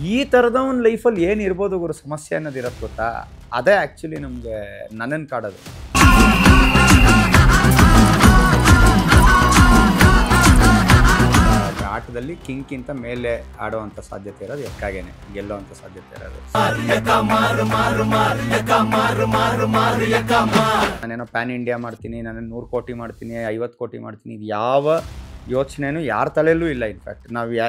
ಈ ಥರದ ಒಂದು ಲೈಫಲ್ಲಿ ಏನಿರ್ಬೋದು ಗುರು ಸಮಸ್ಯೆ ಅನ್ನೋದು ಇರೋದು ಗೊತ್ತಾ, ಅದೇ ಆ್ಯಕ್ಚುಲಿ ನಮಗೆ ನನ್ನನ್ನು ಕಾಡೋದು. ಆಟದಲ್ಲಿ ಕಿಂಗ್ಕಿಂತ ಮೇಲೆ ಆಡುವಂಥ ಸಾಧ್ಯತೆ ಇರೋದು ಎಕ್ಕಾಗೇನೆ, ಗೆಲ್ಲುವಂಥ ಸಾಧ್ಯತೆ ಇರೋದು. ನಾನೇನೋ ಪ್ಯಾನ್ ಇಂಡಿಯಾ ಮಾಡ್ತೀನಿ, ನಾನು 100 ಕೋಟಿ ಮಾಡ್ತೀನಿ, 50 ಕೋಟಿ ಮಾಡ್ತೀನಿ, ಇದು ಯಾವ ಯೋಚನೆನೂ ಯಾರ ತಲೆಯಲ್ಲೂ ಇಲ್ಲ. ಇನ್ಫ್ಯಾಕ್ಟ್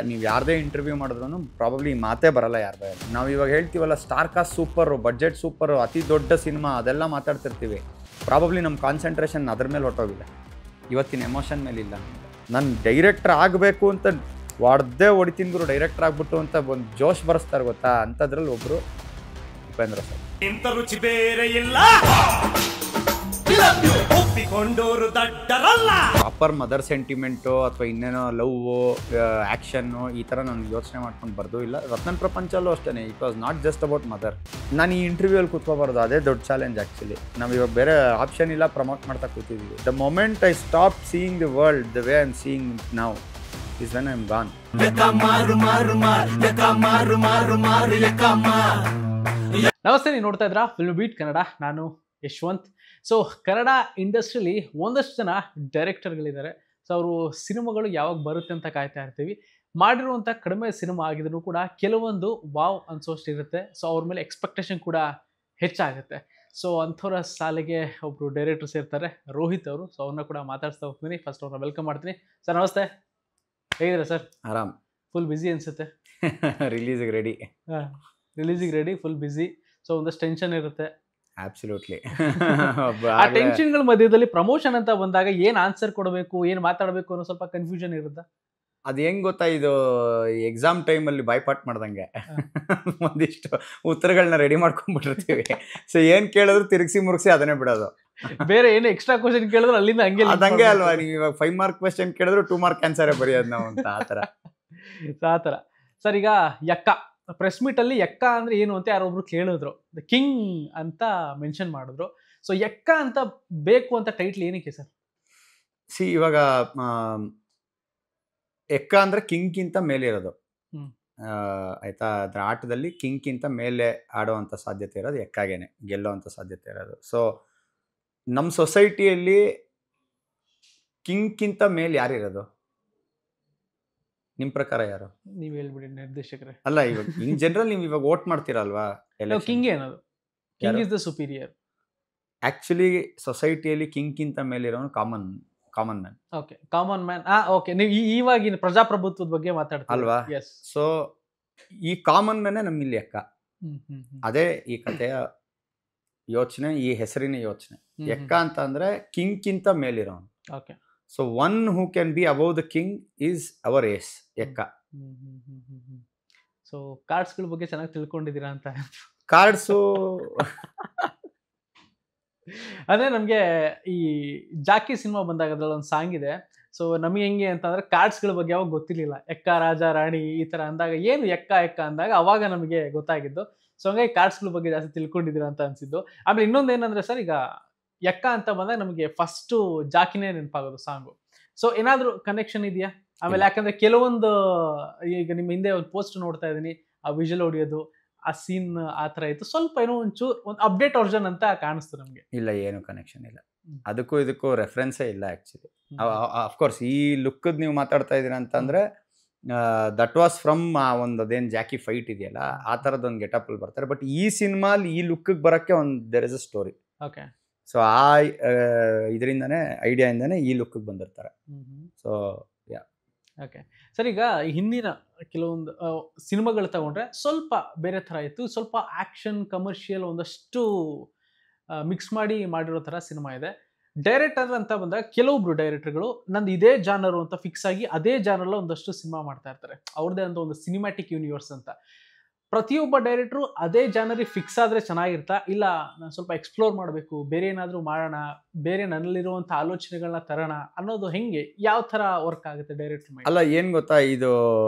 ನೀವು ಯಾರದೇ ಇಂಟರ್ವ್ಯೂ ಮಾಡಿದ್ರು ಪ್ರಾಬಬ್ಲಿ ಮಾತೇ ಬರಲ್ಲ ಯಾರ್ದೇ. ನಾವು ಇವಾಗ ಹೇಳ್ತೀವಲ್ಲ star cast super, budget super, ಅತಿ ದೊಡ್ಡ ಸಿನಿಮಾ, ಅದೆಲ್ಲ ಮಾತಾಡ್ತಿರ್ತೀವಿ. ಪ್ರಾಬಬ್ಲಿ ನಮ್ಮ ಕಾನ್ಸಂಟ್ರೇಷನ್ ಅದ್ರ ಮೇಲೆ ಹೊಟ್ಟೋಗಿದೆ, ಇವತ್ತಿನ ಎಮೋಷನ್ ಮೇಲಿಲ್ಲ. ನಾನು ಡೈರೆಕ್ಟರ್ ಆಗಬೇಕು ಅಂತ ಹೊಡಿತೀನಿ ಗುರು, ಡೈರೆಕ್ಟರ್ ಆಗ್ಬಿಟ್ಟು ಅಂತ ಒಂದು ಜೋಶ್ ಬರೆಸ್ತಾರೆ ಗೊತ್ತಾ, ಅಂಥದ್ರಲ್ಲಿ ಒಬ್ಬರು ಉಪೇಂದ್ರ ಸರ್. ಇಂಥ ರುಚಿ ಬೇರೆ ಇಲ್ಲ, ಪ್ರಾಪರ್ ಮದರ್ ಸೆಂಟಿಮೆಂಟು ಅಥವಾ ಇನ್ನೇನೋ ಲವ್ ಆ್ಯಕ್ಷನ್ನು ಈ ಥರ ನಾನು ಯೋಚನೆ ಮಾಡ್ಕೊಂಡು ಬರ್ದೂ ಇಲ್ಲ. ರತ್ನನ್ ಪ್ರಪಂಚಲ್ಲೂ ಅಷ್ಟೇ, it was not just about mother. ನಾನು ಈ ಇಂಟರ್ವ್ಯೂಲ್ಲಿ ಕೂತ್ಕೋಬಾರ್ದು, ಅದೇ ದೊಡ್ಡ ಚಾಲೆಂಜ್ ಆ್ಯಕ್ಚುಲಿ. ನಾವು ಇವಾಗ ಬೇರೆ ಆಪ್ಷನ್ ಇಲ್ಲ, ಪ್ರಮೋಟ್ ಮಾಡ್ತಾ ಕೂತಿದ್ದೀವಿ. The moment I stop seeing the world the way I am seeing now is when I am gone. ನಮಸ್ತೆ, ನೀವು ನೋಡ್ತಾ ಇದ್ರಾ ಫಿಲ್ಮ್ ಬೀಟ್ ಕನ್ನಡ. ನಾನು ಯಶವಂತ್. ಸೊ ಕನ್ನಡ ಇಂಡಸ್ಟ್ರಿಯಲ್ಲಿ ಒಂದಷ್ಟು ಜನ ಡೈರೆಕ್ಟರ್ಗಳಿದ್ದಾರೆ. ಸೊ ಅವರು ಸಿನಿಮಾಗಳು ಯಾವಾಗ ಬರುತ್ತೆ ಅಂತ ಕಾಯ್ತಾ ಇರ್ತೀವಿ. ಮಾಡಿರುವಂಥ ಕಡಿಮೆ ಸಿನಿಮಾ ಆಗಿದ್ರು ಕೂಡ ಕೆಲವೊಂದು ವಾವ್ ಅನ್ಸೋಷ್ಟು ಇರುತ್ತೆ. ಸೊ ಅವ್ರ ಮೇಲೆ ಎಕ್ಸ್ಪೆಕ್ಟೇಷನ್ ಕೂಡ ಹೆಚ್ಚಾಗುತ್ತೆ. ಸೊ ಅಂಥವ್ರ ಸಾಲಿಗೆ ಒಬ್ಬರು ಡೈರೆಕ್ಟರ್ಸ್ ಇರ್ತಾರೆ, ರೋಹಿತ್ ಅವರು. ಸೊ ಅವ್ರನ್ನ ಕೂಡ ಮಾತಾಡ್ಸ್ತಾ ಹೋಗ್ತೀನಿ. ಫಸ್ಟ್ ಅವ್ರನ್ನ ವೆಲ್ಕಮ್ ಮಾಡ್ತೀನಿ. ಸರ್ ನಮಸ್ತೆ, ಹೇಗಿದ್ದೀರಾ ಸರ್? ಆರಾಮ್. ಫುಲ್ ಬ್ಯುಸಿ ಅನ್ಸುತ್ತೆ. ರಿಲೀಸಿಗೆ ರೆಡಿ. ರಿಲೀಸಿಗೆ ರೆಡಿ, ಫುಲ್ ಬ್ಯುಸಿ. ಸೊ ಒಂದಷ್ಟು ಟೆನ್ಷನ್ ಇರುತ್ತೆ. ಆಬ್ಸಲ್ಯೂಟ್ಲಿ. ಆ ಟೆನ್ಷನ್ಗಳ ಮಧ್ಯದಲ್ಲಿ ಪ್ರಮೋಷನ್ ಅಂತ ಬಂದಾಗ ಏನ್ ಆನ್ಸರ್ ಕೊಡಬೇಕು, ಏನ್ ಮಾತಾಡಬೇಕು ಅನ್ನೋ ಸ್ವಲ್ಪ ಕನ್ಫ್ಯೂಷನ್ ಇರುತ್ತೆ. ಅದು ಹೆಂಗ್ ಗೊತ್ತಾ, ಇದು ಎಕ್ಸಾಮ್ ಟೈಮಲ್ಲಿ ಬಾಯ್ಪಾಟ್ ಮಾಡ್ದಂಗೆ ಒಂದಿಷ್ಟು ಉತ್ತರಗಳನ್ನ ರೆಡಿ ಮಾಡ್ಕೊಂಡ್ಬಿಟ್ಟಿರ್ತೀವಿ. ಸೊ ಏನ್ ಕೇಳಿದ್ರು ತಿರುಗಿಸಿ ಮುರುಗಿಸಿ ಅದನ್ನೇ ಬಿಡೋದು. ಬೇರೆ ಏನು ಎಕ್ಸ್ಟ್ರಾ ಕ್ವಶನ್ ಕೇಳಿದ್ರು ಅಲ್ಲಿಂದ ಹಂಗೆ ಅದಂಗೆ ಅಲ್ವಾ. ನೀವು ಇವಾಗ 5 ಮಾರ್ಕ್ ಕ್ವೆಶ್ಚನ್ ಕೇಳಿದ್ರು 2 ಮಾರ್ಕ್ ಆನ್ಸರೇ ಬರೆಯೋದು ನಾವು ಅಂತ ಆತರ. ಸರ್ ಈಗ ಯಕ್ಕ ಪ್ರೆಸ್ ಮೀಟ್ ಅಲ್ಲಿ ಯಕ್ಕ ಅಂದ್ರೆ ಏನು ಅಂತ ಯಾರೊಬ್ರು ಕೇಳಿದ್ರು, ದ ಕಿಂಗ್ ಅಂತ ಮೆನ್ಷನ್ ಮಾಡಿದ್ರು. ಸೊ ಯಕ್ಕ ಅಂತ ಬೇಕು ಅಂತ ಟೈಟ್ಲ್ ಏನಕ್ಕೆ ಸರ್? ಇವಾಗ ಎಕ್ಕ ಅಂದ್ರೆ ಕಿಂಗ್ಕಿಂತ ಮೇಲೆ ಇರೋದು, ಆಯ್ತಾ. ಅದ್ರ ಆಟದಲ್ಲಿ ಕಿಂಗ್ಕಿಂತ ಮೇಲೆ ಆಡುವಂಥ ಸಾಧ್ಯತೆ ಇರೋದು ಎಕ್ಕಾಗೇನೆ, ಗೆಲ್ಲುವಂಥ ಸಾಧ್ಯತೆ ಇರೋದು. ಸೊ ನಮ್ಮ ಸೊಸೈಟಿಯಲ್ಲಿ ಕಿಂಗ್ಕಿಂತ ಮೇಲೆ ಯಾರಿರೋದು ನಿಮ್ಮ ಪ್ರಕಾರ? ಯಾರು ನೀವ್ ಹೇಳ್ಬಿಡಿ ನಿರ್ದೇಶಕರೇ. ಅಲ್ಲ, ಇವಾಗ ಇನ್ ಜನರಲ್ ನೀವು ಇವಾಗ ವೋಟ್ ಮಾಡ್ತೀರಲ್ವಾ, ಕಿಂಗ್ ಏನದು? King is the superior. Actually ಸೊಸೈಟಿಯಲ್ಲಿ ಕಿಂಗ್ಕಿಂತ ಮೇಲೆ ಇರೋನು common man. Okay, common man. Okay, ನೀವು ಇವಾಗಿನ ಪ್ರಜಾಪ್ರಭುತ್ವದ ಬಗ್ಗೆ ಮಾತಾಡ್ತೀರಾ ಅಲ್ವಾ? ಸೊ ಈ ಕಾಮನ್ ಮ್ಯಾನೇ ನಮ್ಮಿಲ್ಲಿ ಅಕ್ಕ. ಅದೇ ಈ ಕಥೆಯ ಯೋಚನೆ, ಈ ಹೆಸರಿನ ಯೋಚನೆ. ಎಕ್ಕ ಅಂತ ಅಂದ್ರೆ ಕಿಂಗ್ಕಿಂತ ಮೇಲಿರೋನು. Okay. So one who can be above the king is our ace ಎಕ್ಕ. ಸೊ ಕಾರ್ಡ್ಸ್ಗಳ ಬಗ್ಗೆ ಚೆನ್ನಾಗಿ ತಿಳ್ಕೊಂಡಿದ್ದೀರಾ ಅಂತ. ಕಾರ್ಡ್ಸು ಅಂದ್ರೆ ನಮ್ಗೆ ಈ ಜಾಕಿ ಸಿನಿಮಾ ಬಂದಾಗ ಅದ್ರಲ್ಲಿ ಒಂದು ಸಾಂಗ್ ಇದೆ. ಸೊ ನಮಗೆ ಹೆಂಗೆ ಅಂತಂದ್ರೆ ಕಾರ್ಡ್ಸ್ಗಳ ಬಗ್ಗೆ ಯಾವಾಗ ಗೊತ್ತಿರ್ಲಿಲ್ಲ. ಎಕ್ಕ, ರಾಜ, ರಾಣಿ ಈ ತರ ಅಂದಾಗ ಏನು ಎಕ್ಕ ಅಂದಾಗ ಅವಾಗ ನಮಗೆ ಗೊತ್ತಾಗಿದ್ದು. ಸೊ ಹಂಗಾಗಿ ಕಾರ್ಡ್ಸ್ಗಳ ಬಗ್ಗೆ ಜಾಸ್ತಿ ತಿಳ್ಕೊಂಡಿದ್ದೀರಾ ಅಂತ ಅನ್ಸಿದ್ದು. ಆಮೇಲೆ ಇನ್ನೊಂದು ಏನಂದ್ರೆ ಸರ್, ಈಗ ಎಕ್ಕ ಅಂತ ಬಂದಾಗ ನಮಗೆ ಫಸ್ಟ್ ಜಾಕಿನೇ ನೆನಪಾಗೋದು ಸಾಂಗು. ಸೊ ಏನಾದ್ರು ಕನೆಕ್ಷನ್ ಇದೆಯಾ? ಆಮೇಲೆ ಯಾಕಂದ್ರೆ ಕೆಲವೊಂದು ಈಗ ನಿಮ್ಮ ಹಿಂದೆ ಒಂದು ಪೋಸ್ಟ್ ನೋಡ್ತಾ ಇದ್ದೀನಿ, ಆ ವಿಜುವಲ್ ಹೊಡಿಯೋದು, ಆ ಸೀನ್ ಆ ಥರ ಇತ್ತು. ಸ್ವಲ್ಪ ಏನೋ ಒಂಚೂರು ಒಂದು ಅಪ್ಡೇಟ್ ವರ್ಷನ್ ಅಂತ ಕಾಣಿಸ್ತು ನಮಗೆ. ಇಲ್ಲ, ಏನು ಕನೆಕ್ಷನ್ ಇಲ್ಲ. ಅದಕ್ಕೂ ಇದಕ್ಕೂ ರೆಫರೆನ್ಸೇ ಇಲ್ಲ ಆ್ಯಕ್ಚುಲಿ. ಅಫ್ಕೋರ್ಸ್ ಈ ಲುಕ್ಕದ್ ನೀವು ಮಾತಾಡ್ತಾ ಇದ್ದೀರಾ ಅಂತಂದರೆ ದಟ್ ವಾಸ್ ಫ್ರಮ್ ಒಂದು ಅದೇನು ಜಾಕಿ ಫೈಟ್ ಇದೆಯಲ್ಲ, ಆ ಥರದ್ದೊಂದು ಗೆಟಪಲ್ಲಿ ಬರ್ತಾರೆ. ಬಟ್ ಈ ಸಿನಿಮಾಲಿ ಈ ಲುಕ್ಕಿಗೆ ಬರೋಕ್ಕೆ ಒಂದು there is a story. Okay. So ಆ ಇದರಿಂದನೇ, ಐಡಿಯಾಯಿಂದನೇ ಈ ಲುಕ್ಕಿಗೆ ಬಂದಿರ್ತಾರೆ. So yeah. ಓಕೆ ಸರ್, ಈಗ ಹಿಂದಿನ ಕೆಲವೊಂದು ಸಿನಿಮಾಗಳು ತಗೊಂಡ್ರೆ ಸ್ವಲ್ಪ ಬೇರೆ ಥರ ಇತ್ತು. ಸ್ವಲ್ಪ ಆ್ಯಕ್ಷನ್, ಕಮರ್ಷಿಯಲ್ ಒಂದಷ್ಟು ಮಿಕ್ಸ್ ಮಾಡಿ ಮಾಡಿರೋ ಥರ ಸಿನಿಮಾ ಇದೆ. ಡೈರೆಕ್ಟರ್ ಅಂತ ಬಂದಾಗ ಕೆಲವೊಬ್ರು ಡೈರೆಕ್ಟರ್ಗಳು ನಂದು ಇದೇ ಜಾನರು ಅಂತ ಫಿಕ್ಸ್ ಆಗಿ ಅದೇ ಜಾನರ್ಲ ಒಂದಷ್ಟು ಸಿನಿಮಾ ಮಾಡ್ತಾ ಇರ್ತಾರೆ. ಅವ್ರದ್ದೇ ಅಂತ ಒಂದು ಸಿನಿಮ್ಯಾಟಿಕ್ ಯೂನಿವರ್ಸ್ ಅಂತ. ಪ್ರತಿಯೊಬ್ಬ ಡೈರೆಕ್ಟ್ರು ಅದೇ ಜಾನರಿಗೆ ಫಿಕ್ಸ್ ಆದರೆ ಚೆನ್ನಾಗಿರ್ತಾ, ಇಲ್ಲ ನಾನು ಸ್ವಲ್ಪ ಎಕ್ಸ್ಪ್ಲೋರ್ ಮಾಡಬೇಕು, ಬೇರೆ ಏನಾದರೂ ಮಾಡೋಣ, ಬೇರೆ ನನ್ನಲ್ಲಿರುವಂಥ ಆಲೋಚನೆಗಳನ್ನ ತರೋಣ ಅನ್ನೋದು ಹೆಂಗೆ, ಯಾವ ಥರ ವರ್ಕ್ ಆಗುತ್ತೆ ಡೈರೆಕ್ಟ್ರ್ ಮಾಡಿ? ಅಲ್ಲ, ಏನು ಗೊತ್ತಾ, ಇದು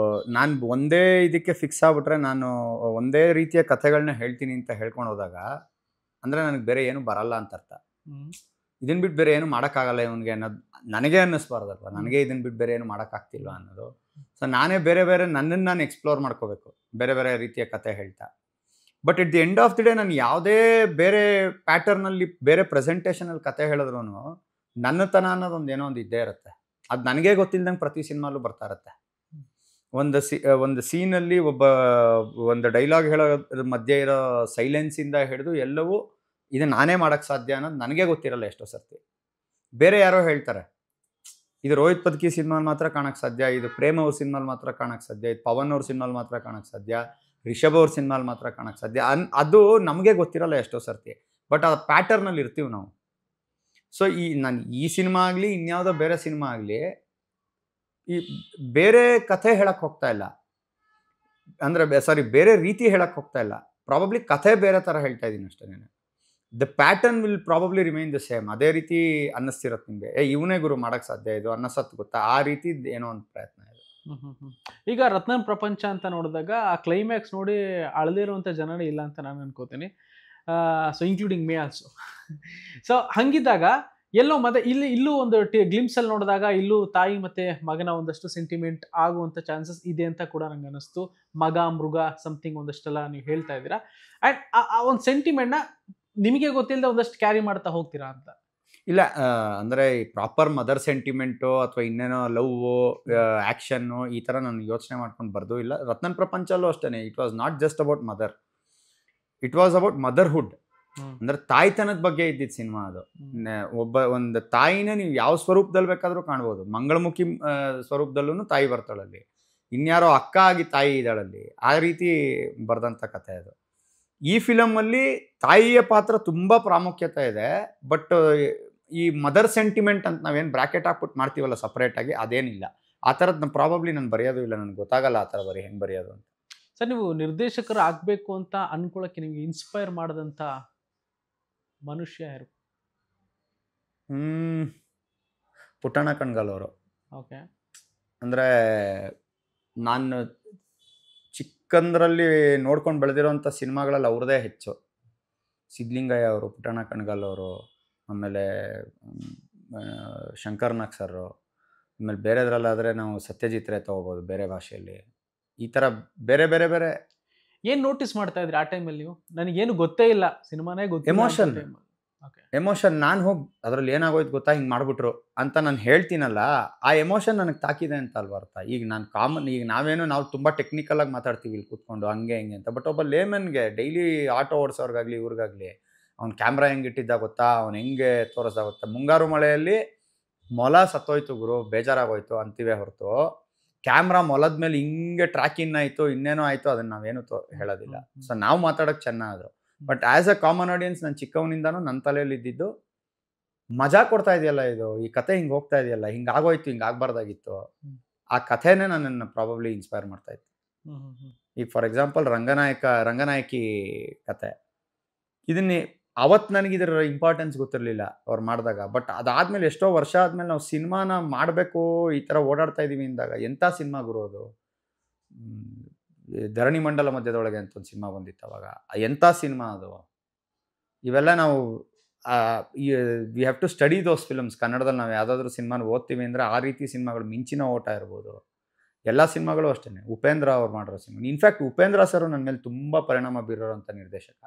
ನಾನು ಒಂದೇ ಇದಕ್ಕೆ ಫಿಕ್ಸ್ ಆಗ್ಬಿಟ್ರೆ, ನಾನು ಒಂದೇ ರೀತಿಯ ಕಥೆಗಳನ್ನ ಹೇಳ್ತೀನಿ ಅಂತ ಹೇಳ್ಕೊಂಡು ಹೋದಾಗ ಅಂದರೆ ನನಗೆ ಬೇರೆ ಏನು ಬರಲ್ಲ ಅಂತ ಅರ್ಥ. ಇದನ್ನ ಬಿಟ್ಟು ಬೇರೆ ಏನು ಮಾಡೋಕ್ಕಾಗಲ್ಲ ಇವನಿಗೆ ಅನ್ನೋದು ನನಗೆ ಅನ್ನಿಸ್ಬಾರ್ದಲ್ವ. ನನಗೆ ಇದನ್ನ ಬಿಟ್ಟು ಬೇರೆ ಏನು ಮಾಡೋಕ್ಕಾಗ್ತಿಲ್ವ ಅನ್ನೋದು. ಸೊ ನಾನೇ ಬೇರೆ ಬೇರೆ ನನ್ನನ್ನು ನಾನು ಎಕ್ಸ್ಪ್ಲೋರ್ ಮಾಡ್ಕೋಬೇಕು, ಬೇರೆ ಬೇರೆ ರೀತಿಯ ಕತೆ ಹೇಳ್ತಾ. But at the end of the day ನಾನು ಯಾವುದೇ ಬೇರೆ ಪ್ಯಾಟರ್ನಲ್ಲಿ ಬೇರೆ ಪ್ರೆಸೆಂಟೇಷನಲ್ಲಿ ಕತೆ ಹೇಳಿದ್ರು ನನ್ನತನ ಅನ್ನೋದು ಏನೋ ಒಂದು ಇದ್ದೇ ಇರುತ್ತೆ. ಅದು ನನಗೆ ಗೊತ್ತಿಲ್ದಂಗೆ ಪ್ರತಿ ಸಿನಿಮಾಲು ಬರ್ತಾ ಇರುತ್ತೆ. ಒಂದು ಸೀನಲ್ಲಿ ಒಂದು ಡೈಲಾಗ್ ಹೇಳೋದ್ರ ಮಧ್ಯೆ ಇರೋ ಸೈಲೆನ್ಸಿಂದ ಹಿಡಿದು ಎಲ್ಲವೂ ಇದು ನಾನೇ ಮಾಡೋಕ್ಕೆ ಸಾಧ್ಯ ಅನ್ನೋದು ನನಗೆ ಗೊತ್ತಿರಲ್ಲ ಎಷ್ಟೋ ಸರ್ತಿ. ಬೇರೆ ಯಾರೋ ಹೇಳ್ತಾರೆ, ಇದು ರೋಹಿತ್ ಪದ್ಕಿ ಸಿನಿಮಾಲ್ ಮಾತ್ರ ಕಾಣಕ್ಕೆ ಸಾಧ್ಯ, ಇದು ಪ್ರೇಮ್ ಅವ್ರ ಸಿನಿಮಾಲ್ ಮಾತ್ರ ಕಾಣಕ್ಕೆ ಸಾಧ್ಯ, ಇದು ಪವನ್ ಅವ್ರ ಸಿನಿಮಾಲ್ ಮಾತ್ರ ಕಾಣಕ್ಕೆ ಸಾಧ್ಯ, ರಿಷಬ್ ಅವ್ರ ಸಿನಿಮಾಲ್ ಮಾತ್ರ ಕಾಣಕ್ಕೆ ಸಾಧ್ಯ ಅದು ನಮಗೆ ಗೊತ್ತಿರಲ್ಲ ಎಷ್ಟೋ ಸರ್ತಿ. ಬಟ್ ಆ ಪ್ಯಾಟರ್ನಲ್ಲಿ ಇರ್ತೀವಿ ನಾವು. ಸೊ ನಾನು ಈ ಸಿನಿಮಾ ಆಗಲಿ ಇನ್ಯಾವುದೋ ಬೇರೆ ಸಿನಿಮಾ ಆಗಲಿ ಈ ಬೇರೆ ಕಥೆ ಹೇಳಕ್ಕೆ ಹೋಗ್ತಾ ಇಲ್ಲ, ಅಂದರೆ ಬೇರೆ ರೀತಿ ಹೇಳಕ್ಕೆ ಹೋಗ್ತಾ ಇಲ್ಲ. ಪ್ರಾಬಬ್ಲಿ ಕಥೆ ಬೇರೆ ಥರ ಹೇಳ್ತಾ ಇದ್ದೀನಿ ಅಷ್ಟೇ. The pattern will probably remain the same. ಅದೇ ರೀತಿ ಅನ್ನಿಸ್ತಿರತ್ತೆ ನಿಮಗೆ, ಇವನೇ ಗುರು ಮಾಡೋಕ್ಕೆ ಸಾಧ್ಯ ಇದು ಅನ್ನಿಸತ್ತು ಗೊತ್ತಾ, ಆ ರೀತಿ ಏನೋ ಒಂದು ಪ್ರಯತ್ನ ಇದೆ. ಈಗ ರತ್ನನ್ ಪ್ರಪಂಚ ಅಂತ ನೋಡಿದಾಗ ಆ ಕ್ಲೈಮ್ಯಾಕ್ಸ್ ನೋಡಿ ಅಳದಿರುವಂಥ ಜನನೇ ಇಲ್ಲ ಅಂತ ನಾನು ಅನ್ಕೋತೀನಿ. So including me also. So ಹಂಗಿದ್ದಾಗ ಎಲ್ಲೋ ಮತ್ತೆ ಇಲ್ಲೂ ಒಂದು ಗ್ಲಿಮ್ಸಲ್ಲಿ ನೋಡಿದಾಗ ಇಲ್ಲೂ ತಾಯಿ ಮತ್ತೆ ಮಗನ ಒಂದಷ್ಟು ಸೆಂಟಿಮೆಂಟ್ ಆಗುವಂಥ ಚಾನ್ಸಸ್ ಇದೆ ಅಂತ ಕೂಡ ನಂಗೆ ಅನ್ನಿಸ್ತು. ಮಗ ಮೃಗ ಸಮಥಿಂಗ್ ಒಂದಷ್ಟೆಲ್ಲ ನೀವು ಹೇಳ್ತಾ ಇದ್ದೀರಾ. ಆ್ಯಂಡ್ ಆ ಒಂದು ಸೆಂಟಿಮೆಂಟ್ನ ನಿಮಗೆ ಗೊತ್ತಿಲ್ಲದೆ ಒಂದಷ್ಟು ಕ್ಯಾರಿ ಮಾಡ್ತಾ ಹೋಗ್ತೀರಾ ಅಂತ? ಇಲ್ಲ, ಅಂದರೆ ಈ ಪ್ರಾಪರ್ ಮದರ್ ಸೆಂಟಿಮೆಂಟು ಅಥವಾ ಇನ್ನೇನೋ ಲವ್ ಆ್ಯಕ್ಷನ್ನು ಈ ಥರ ನಾನು ಯೋಚನೆ ಮಾಡ್ಕೊಂಡು ಬರ್ದು ಇಲ್ಲ. ರತ್ನನ್ ಪ್ರಪಂಚಲ್ಲೂ ಅಷ್ಟೇ, it was not just about mother, it was about motherhood. ಅಂದರೆ ತಾಯ್ತನದ ಬಗ್ಗೆ ಇದ್ದಿದ್ದು ಸಿನಿಮಾ ಅದು. ಒಂದು ತಾಯಿನ ನೀವು ಯಾವ ಸ್ವರೂಪದಲ್ಲಿ ಬೇಕಾದರೂ ಕಾಣ್ಬೋದು. ಮಂಗಳಮುಖಿ ಸ್ವರೂಪದಲ್ಲೂ ತಾಯಿ ಬರ್ತಾಳಲ್ಲಿ, ಇನ್ಯಾರೋ ಅಕ್ಕ ಆಗಿ ತಾಯಿ ಇದ್ದಾಳಲ್ಲಿ, ಆ ರೀತಿ ಬರೆದಂಥ ಕಥೆ ಅದು. ಈ ಫಿಲಮಲ್ಲಿ ತಾಯಿಯ ಪಾತ್ರ ತುಂಬ ಪ್ರಾಮುಖ್ಯತೆ ಇದೆ. ಬಟ್ ಈ ಮದರ್ ಸೆಂಟಿಮೆಂಟ್ ಅಂತ ನಾವೇನು ಬ್ರ್ಯಾಕೆಟ್ ಹಾಕ್ಬಿಟ್ಟು ಮಾಡ್ತೀವಲ್ಲ ಸಪ್ರೇಟಾಗಿ, ಅದೇನಿಲ್ಲ. ಆ ಥರದ್ದು ಪ್ರಾಬಬ್ಲಿ ನಾನು ಬರೆಯೋದು ಇಲ್ಲ, ನನಗೆ ಗೊತ್ತಾಗಲ್ಲ ಆ ಥರ ಹೆಂಗೆ ಬರೆಯೋದು ಅಂತ. ಸರ್, ನೀವು ನಿರ್ದೇಶಕರು ಆಗಬೇಕು ಅಂತ ಅನ್ಕೊಳ್ಳೋಕ್ಕೆ ನಿಮಗೆ ಇನ್ಸ್ಪೈರ್ ಮಾಡಿದಂಥ ಮನುಷ್ಯ ಯಾರು? ಪುಟ್ಟಣ್ಣ ಕಣಗಾಲ್ ಅವರು. ಓಕೆ. ಅಂದರೆ ನಾನು ಚಿಕ್ಕಂದ್ರಲ್ಲಿ ನೋಡ್ಕೊಂಡು ಬೆಳೆದಿರೋಂಥ ಸಿನಿಮಾಗಳಲ್ಲಿ ಅವ್ರದ್ದೇ ಹೆಚ್ಚು. ಸಿದ್ಲಿಂಗಯ್ಯ ಅವರು, ಪುಟ್ಟಣ್ಣ ಕಣಗಾಲ್ ಅವರು, ಆಮೇಲೆ ಶಂಕರ್ ನಾಗ್ ಸರ್, ಆಮೇಲೆ ಬೇರೆದ್ರಲ್ಲಾದರೆ ನಾವು ಸತ್ಯಜಿತ್ ರೇ ತೊಗೋಬೋದು ಬೇರೆ ಭಾಷೆಯಲ್ಲಿ. ಈ ಥರ ಬೇರೆ ಬೇರೆ ಬೇರೆ ಏನು ನೋಟಿಸ್ ಮಾಡ್ತಾ ಇದ್ರಿ ಆ ಟೈಮಲ್ಲಿ ನೀವು? ನನಗೇನು ಗೊತ್ತೇ ಇಲ್ಲ, ಸಿನಿಮಾನೇ ಗೊತ್ತಿಲ್ಲ. ಎಮೋಷನ್ ನಾನು ಹೋಗಿ ಅದರಲ್ಲಿ ಏನಾಗೋಯ್ತು ಗೊತ್ತಾ, ಹಿಂಗೆ ಮಾಡಿಬಿಟ್ರು ಅಂತ ನಾನು ಹೇಳ್ತೀನಲ್ಲ, ಆ ಎಮೋಷನ್ ನನಗೆ ತಾಕಿದೆ ಅಂತ ಅಲ್ವ ಅರ್ಥ. ಈಗ ನಾನು ನಾವು ತುಂಬ ಟೆಕ್ನಿಕಲಾಗಿ ಮಾತಾಡ್ತೀವಿ ಇಲ್ಲಿ ಕೂತ್ಕೊಂಡು ಹಂಗೆ ಹಿಂಗೆ ಅಂತ. ಬಟ್ ಒಬ್ಬ ಲೇಮನ್ಗೆ ಡೈಲಿ ಆಟೋ ಓಡಿಸೋರ್ಗಾಗಲಿ ಇವ್ರಿಗಾಗಲಿ ಅವ್ನ ಕ್ಯಾಮ್ರಾ ಹೆಂಗೆ ಇಟ್ಟಿದ್ದ ಗೊತ್ತಾ, ಅವ್ನು ಹೆಂಗೆ ತೋರಿಸ್ದ ಗೊತ್ತಾ. ಮುಂಗಾರು ಮಳೆಯಲ್ಲಿ ಮೊಲ ಸತ್ತೋಯ್ತು ಗುರು, ಬೇಜಾರಾಗೋಯ್ತು ಅಂತೀವೇ ಹೊರತು, ಕ್ಯಾಮ್ರಾ ಮೊಲದ ಮೇಲೆ ಹಿಂಗೆ ಟ್ರ್ಯಾಕ್ ಇನ್ ಆಯಿತು ಇನ್ನೇನೋ ಆಯಿತು ಅದನ್ನು ನಾವೇನು ಹೇಳೋದಿಲ್ಲ. ಸೊ ನಾವು ಮಾತಾಡೋಕ್ಕೆ ಚೆನ್ನಾಗದು. But as a common audience ನಾನು ಚಿಕ್ಕವನಿಂದಾನು ನನ್ನ ತಲೆಯಲ್ಲಿ ಇದ್ದಿದ್ದು ಮಜಾ ಕೊಡ್ತಾ ಇದೆಯಲ್ಲ ಇದು, ಈ ಕತೆ ಹಿಂಗೆ ಹೋಗ್ತಾ ಇದೆಯಲ್ಲ, ಹಿಂಗೆ ಆಗೋಯ್ತು, ಹಿಂಗೆ ಆಗಬಾರ್ದಾಗಿತ್ತು, ಆ ಕಥೆನೇ ನನ್ನನ್ನು ಪ್ರಾಬಬ್ಲಿ ಇನ್ಸ್ಪೈರ್ ಮಾಡ್ತಾ ಇತ್ತು. ಈಗ ಫಾರ್ ಎಕ್ಸಾಂಪಲ್ ರಂಗನಾಯಕಿ ಕತೆ, ಇದನ್ನೇ ಅವತ್ತು ನನಗೆ ಇದರ ಇಂಪಾರ್ಟೆನ್ಸ್ ಗೊತ್ತಿರಲಿಲ್ಲ ಅವ್ರು ಮಾಡಿದಾಗ. ಬಟ್ ಅದಾದಮೇಲೆ ಎಷ್ಟೋ ವರ್ಷ ಆದಮೇಲೆ ನಾವು ಸಿನಿಮಾನ ಮಾಡಬೇಕು ಈ ಥರ ಓಡಾಡ್ತಾ ಇದ್ದೀವಿ ಅಂದಾಗ, ಎಂಥ ಸಿನಿಮಾ ಗುರು ಅದು. ಧರಣಿ ಮಂಡಲ ಮಧ್ಯದೊಳಗೆ ಅಂತ ಒಂದು ಸಿನಿಮಾ ಬಂದಿತ್ತು ಅವಾಗ, ಎಂಥ ಸಿನಿಮಾ ಅದು. ಇವೆಲ್ಲ ನಾವು we have to study those films. ಕನ್ನಡದಲ್ಲಿ ನಾವು ಯಾವುದಾದ್ರೂ ಸಿನಿಮಾನ ಓದ್ತೀವಿ ಅಂದರೆ ಆ ರೀತಿ ಸಿನಿಮಾಗಳು ಮಿಂಚಿನ ಓಟ ಇರ್ಬೋದು. ಎಲ್ಲ ಸಿನಿಮಾಗಳು ಅಷ್ಟೇ. ಉಪೇಂದ್ರ ಅವ್ರು ಮಾಡಿರೋ ಸಿನಿಮಾ, ಇನ್ಫ್ಯಾಕ್ಟ್ ಉಪೇಂದ್ರ ಸರ್ ನನ್ನ ಮೇಲೆ ತುಂಬ ಪರಿಣಾಮ ಬೀರೋಂಥ ನಿರ್ದೇಶಕ.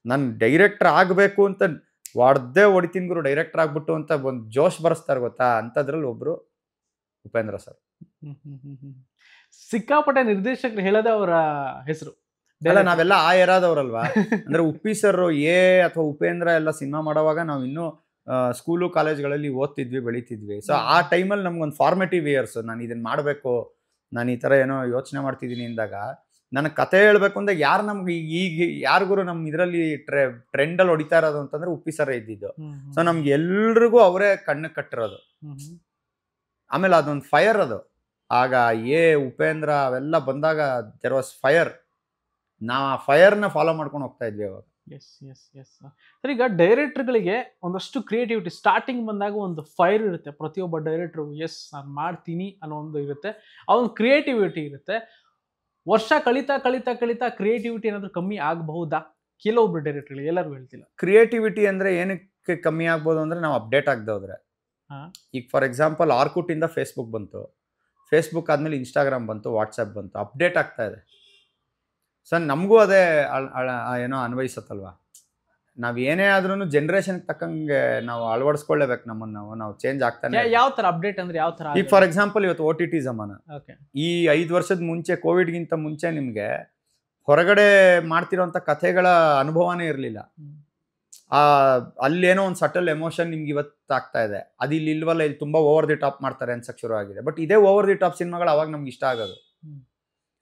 ನಾನು ಡೈರೆಕ್ಟರ್ ಆಗಬೇಕು ಅಂತ ಹೊಡಿತೀನಿ ಗುರು, ಡೈರೆಕ್ಟರ್ ಆಗ್ಬಿಟ್ಟು ಅಂತ ಒಂದು ಜೋಶ್ ಬರೆಸ್ತಾರೆ ಗೊತ್ತಾ, ಅಂಥದ್ರಲ್ಲಿ ಒಬ್ಬರು ಉಪೇಂದ್ರ ಸರ್. ಸಿಕ್ಕಾಪಟ್ಟೆ ನಿರ್ದೇಶಕರು ಹೇಳೋದೇ ಅವರ ಹೆಸರು. ಅಲ್ಲ, ನಾವೆಲ್ಲ ಆ ಎರಾದವ್ರಲ್ವಾ. ಅಂದರೆ ಉಪ್ಪಿ ಸರ್ ಅಥವಾ ಉಪೇಂದ್ರ ಎಲ್ಲ ಸಿನಿಮಾ ಮಾಡೋವಾಗ ನಾವು ಇನ್ನೂ ಸ್ಕೂಲು ಕಾಲೇಜ್ಗಳಲ್ಲಿ ಓದ್ತಿದ್ವಿ, ಬೆಳೀತಿದ್ವಿ. ಸೊ ಆ ಟೈಮಲ್ಲಿ ನಮ್ಗೊಂದು ಫಾರ್ಮೇಟಿವ್ ಇಯರ್ಸ್. ನಾನು ಇದನ್ನು ಮಾಡಬೇಕು, ನಾನು ಈ ಥರ ಏನೋ ಯೋಚನೆ ಮಾಡ್ತಿದ್ದೀನಿ ಅಂದಾಗ, ನನಗೆ ಕತೆ ಹೇಳಬೇಕು ಅಂದಾಗ ಯಾರು ನಮ್ಗೆ ಈಗ ಯಾರಿಗೂ ನಮ್ಮ ಇದರಲ್ಲಿ ಟ್ರೆಂಡಲ್ಲಿ ಹೊಡಿತಾ ಇರೋದು ಅಂತಂದರೆ ಉಪ್ಪಿ ಸರ್ ಇದ್ದಿದ್ದು. ಸೊ ನಮ್ಗೆ ಎಲ್ರಿಗೂ ಅವರೇ ಕಣ್ಣು ಕಟ್ಟಿರೋದು. ಆಮೇಲೆ ಅದೊಂದು ಫೈರ್ ಅದು. ಆಗ ಉಪೇಂದ್ರ ಅವೆಲ್ಲ ಬಂದಾಗ ದೇರ್ ವಾಸ್ ಫೈರ್. ನಾವು ಆ ಫೈರ್ನ ಫಾಲೋ ಮಾಡ್ಕೊಂಡು ಹೋಗ್ತಾ ಇದ್ವಿ ಅವಾಗ. ಸರ್, ಈಗ ಡೈರೆಕ್ಟರ್ಗಳಿಗೆ ಒಂದಷ್ಟು ಕ್ರಿಯೇಟಿವಿಟಿ ಸ್ಟಾರ್ಟಿಂಗ್ ಬಂದಾಗ ಒಂದು ಫೈರ್ ಇರುತ್ತೆ ಪ್ರತಿಯೊಬ್ಬ ಡೈರೆಕ್ಟ್ರು. ನಾನು ಮಾಡ್ತೀನಿ ಅನ್ನೋ ಒಂದು ಇರುತ್ತೆ, ಆ ಒಂದು ಕ್ರಿಯೇಟಿವಿಟಿ ಇರುತ್ತೆ. ವರ್ಷ ಕಳೀತಾ ಕಳೀತಾ ಕಳೀತಾ ಕ್ರಿಯೇಟಿವಿಟಿ ಏನಾದರೂ ಕಮ್ಮಿ ಆಗಬಹುದಾ? ಕೆಲವೊಬ್ರು ಡೈರೆಕ್ಟರ್ಗಳು, ಎಲ್ಲರೂ ಹೇಳ್ತಿಲ್ಲ. ಕ್ರಿಯೇಟಿವಿಟಿ ಅಂದರೆ ಏನಕ್ಕೆ ಕಮ್ಮಿ ಆಗ್ಬೋದು ಅಂದರೆ ನಾವು ಅಪ್ಡೇಟ್ ಆಗದೆ ಹೋದ್ರೆ. ಈಗ ಫಾರ್ ಎಕ್ಸಾಂಪಲ್ ಆರ್ಕುಟಿಂದ ಫೇಸ್ಬುಕ್ ಬಂತು. ಫೇಸ್ಬುಕ್ ಆದಮೇಲೆ ಇನ್ಸ್ಟಾಗ್ರಾಮ್ ಬಂತು, ವಾಟ್ಸಪ್ ಬಂತು, ಅಪ್ಡೇಟ್ ಆಗ್ತಾ ಇದೆ. ಸರ್ ನಮಗೂ ಅದೇ ಏನೋ ಅನ್ವಯಿಸುತ್ತಲ್ವ. ನಾವು ಏನೇ ಆದ್ರೂ ಜನ್ರೇಷನ್ಗೆ ತಕ್ಕಂಗೆ ನಾವು ಅಳವಡಿಸ್ಕೊಳ್ಳೇಬೇಕು ನಮ್ಮನ್ನು. ನಾವು ಚೇಂಜ್ ಆಗ್ತಾನೆ. ಯಾವ ಥರ ಅಪ್ಡೇಟ್ ಅಂದರೆ ಯಾವ ಥರ? ಈಗ ಫಾರ್ ಎಕ್ಸಾಂಪಲ್ ಇವತ್ತು OTT ಜಮಾನ. ಓಕೆ. ಈ 5 ವರ್ಷದ ಮುಂಚೆ ಕೋವಿಡ್ಗಿಂತ ಮುಂಚೆ ನಿಮಗೆ ಹೊರಗಡೆ ಮಾಡ್ತಿರೋಂಥ ಕಥೆಗಳ ಅನುಭವನೇ ಇರಲಿಲ್ಲ. ಅಲ್ಲೇನೋ ಒಂದು ಸಟಲ್ ಎಮೋಷನ್ ನಿಮ್ಗೆ ಇವತ್ತು ಆಗ್ತಾ ಇದೆ. ಅದು ಇಲ್ಲಿ ಇಲ್ವಲ್ಲ, ಇಲ್ಲಿ ತುಂಬ ಓವರ್ ದಿ ಟಾಪ್ ಮಾಡ್ತಾರೆ ಅನ್ಸಕ್ಕೆ ಶುರು ಆಗಿದೆ. ಬಟ್ ಇದೇ ಓವರ್ ದಿ ಟಾಪ್ ಸಿನಿಮಾಗಳು ಅವಾಗ ನಮ್ಗೆ ಇಷ್ಟ ಆಗೋದು.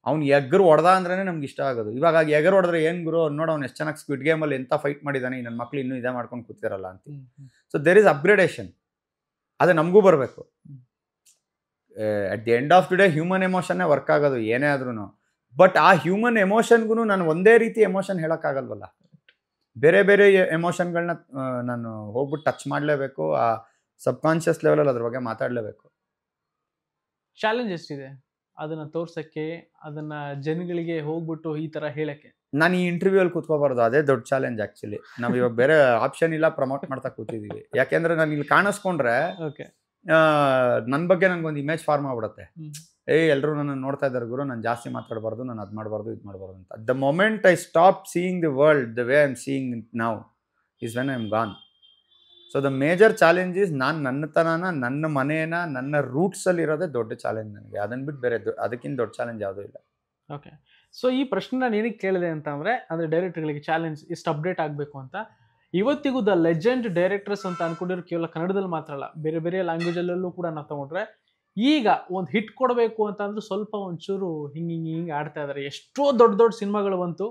ಅವ್ನು ಎಗ್ರು ಹೊಡೆದ ಅಂದ್ರೇ ನಮ್ಗೆ ಇಷ್ಟ ಆಗೋದು. ಇವಾಗ ಎಗರು ಹೊಡೆದ್ರೆ ಏನು ಗುರು ನೋಡು, ಅವ್ನು ಎಷ್ಟು ಚೆನ್ನಾಗಿ ಸ್ಕ್ವಿಡ್ ಗೇಮಲ್ಲಿ ಎಂಥ ಫೈಟ್ ಮಾಡಿದ್ದಾನೆ, ನನ್ನ ಮಕ್ಳು ಇನ್ನೂ ಇದೇ ಮಾಡ್ಕೊಂಡು ಕೂತಿರಲ್ಲ ಅಂತ. So there is upgradation. ಅದು ನಮಗೂ ಬರಬೇಕು. At the end of the day human ಎಮೋಷನ್ನೇ ವರ್ಕ್ ಆಗೋದು ಏನೇ ಆದ್ರೂ. ಬಟ್ ಆ ಹ್ಯೂಮನ್ ಎಮೋಷನ್ಗೂ ನಾನು ಒಂದೇ ರೀತಿ ಎಮೋಷನ್ ಹೇಳೋಕ್ಕಾಗಲ್ವಲ್ಲ. ಬೇರೆ ಬೇರೆ ಎಮೋಷನ್ಗಳನ್ನ ನಾನು ಹೋಗ್ಬಿಟ್ಟು ಟಚ್ ಮಾಡಲೇಬೇಕು. ಆ ಸಬ್ಕಾನ್ಷಿಯಸ್ ಲೆವೆಲಲ್ಲಿ ಅದ್ರ ಬಗ್ಗೆ ಮಾತಾಡಲೇಬೇಕು. ಚಾಲೆಂಜ್ ಎಷ್ಟಿದೆ ಅದನ್ನ ತೋರ್ಸಕ್ಕೆ, ಅದನ್ನ ಜನಗಳಿಗೆ ಹೋಗ್ಬಿಟ್ಟು ಈ ತರ ಹೇಳಕ್ಕೆ? ನಾನು ಈ ಇಂಟರ್ವ್ಯೂಲ್ಲಿ ಕೂತ್ಕೋಬಾರ್ದು, ಅದೇ ದೊಡ್ಡ ಚಾಲೆಂಜ್ ಆ್ಯಕ್ಚುಲಿ. ನಾವು ಇವಾಗ ಬೇರೆ ಆಪ್ಷನ್ ಇಲ್ಲ, ಪ್ರಮೋಟ್ ಮಾಡ್ತಾ ಕೂತಿದ್ದೀವಿ. ಯಾಕೆಂದ್ರೆ ನಾನು ಇಲ್ಲಿ ಕಾಣಿಸ್ಕೊಂಡ್ರೆ ನನ್ನ ಬಗ್ಗೆ ನನಗೊಂದು ಇಮೇಜ್ ಫಾರ್ಮ್ ಆಗ್ಬಿಡುತ್ತೆ. ಎಲ್ಲರೂ ನನ್ನ ನೋಡ್ತಾ ಇದ್ದಾರೆ ಗುರು, ನಾನು ಜಾಸ್ತಿ ಮಾತಾಡಬಾರ್ದು, ನಾನು ಅದು ಮಾಡಬಾರ್ದು, ಇದು ಮಾಡಬಾರ್ದು ಅಂತ. The moment I stop seeing the world the way I am seeing now is when I am gone. So the major challenge is ನಾನು ನನ್ನತನನ, ನನ್ನ ಮನೇನ, ನನ್ನ ರೂಟ್ಸಲ್ಲಿ ಇರೋದೇ ದೊಡ್ಡ ಚಾಲೆಂಜ್ ನನಗೆ. ಅದನ್ನು ಬಿಟ್ಟು ಬೇರೆ ಅದಕ್ಕಿಂತ ದೊಡ್ಡ ಚಾಲೆಂಜ್ ಯಾವುದೂ ಇಲ್ಲ. ಓಕೆ. ಸೊ ಈ ಪ್ರಶ್ನೆ ನಾನು ಏನಕ್ಕೆ ಕೇಳಿದೆ ಅಂತ ಅಂದರೆ ಡೈರೆಕ್ಟರ್ಗಳಿಗೆ ಚಾಲೆಂಜ್ ಎಷ್ಟು ಅಪ್ಡೇಟ್ ಆಗಬೇಕು ಅಂತ. ಇವತ್ತಿಗೂ ದ ಲೆಜೆಂಡ್ ಡೈರೆಕ್ಟರ್ಸ್ ಅಂತ ಅನ್ಕೊಂಡಿರೋ ಕೇವಲ ಕನ್ನಡದಲ್ಲಿ ಮಾತ್ರ ಅಲ್ಲ, ಬೇರೆ ಬೇರೆ ಲ್ಯಾಂಗ್ವೇಜಲ್ಲೂ ಕೂಡ ನಾವು ತಗೊಂಡ್ರೆ ಈಗ ಒಂದು ಹಿಟ್ ಕೊಡಬೇಕು ಅಂತ ಅಂದ್ರೆ ಸ್ವಲ್ಪ ಒಂಚೂರು ಹಿಂಗೆ ಆಡ್ತಾ ಇದ್ದಾರೆ. ಎಷ್ಟೋ ದೊಡ್ಡ ದೊಡ್ಡ ಸಿನಿಮಾಗಳು ಬಂತು.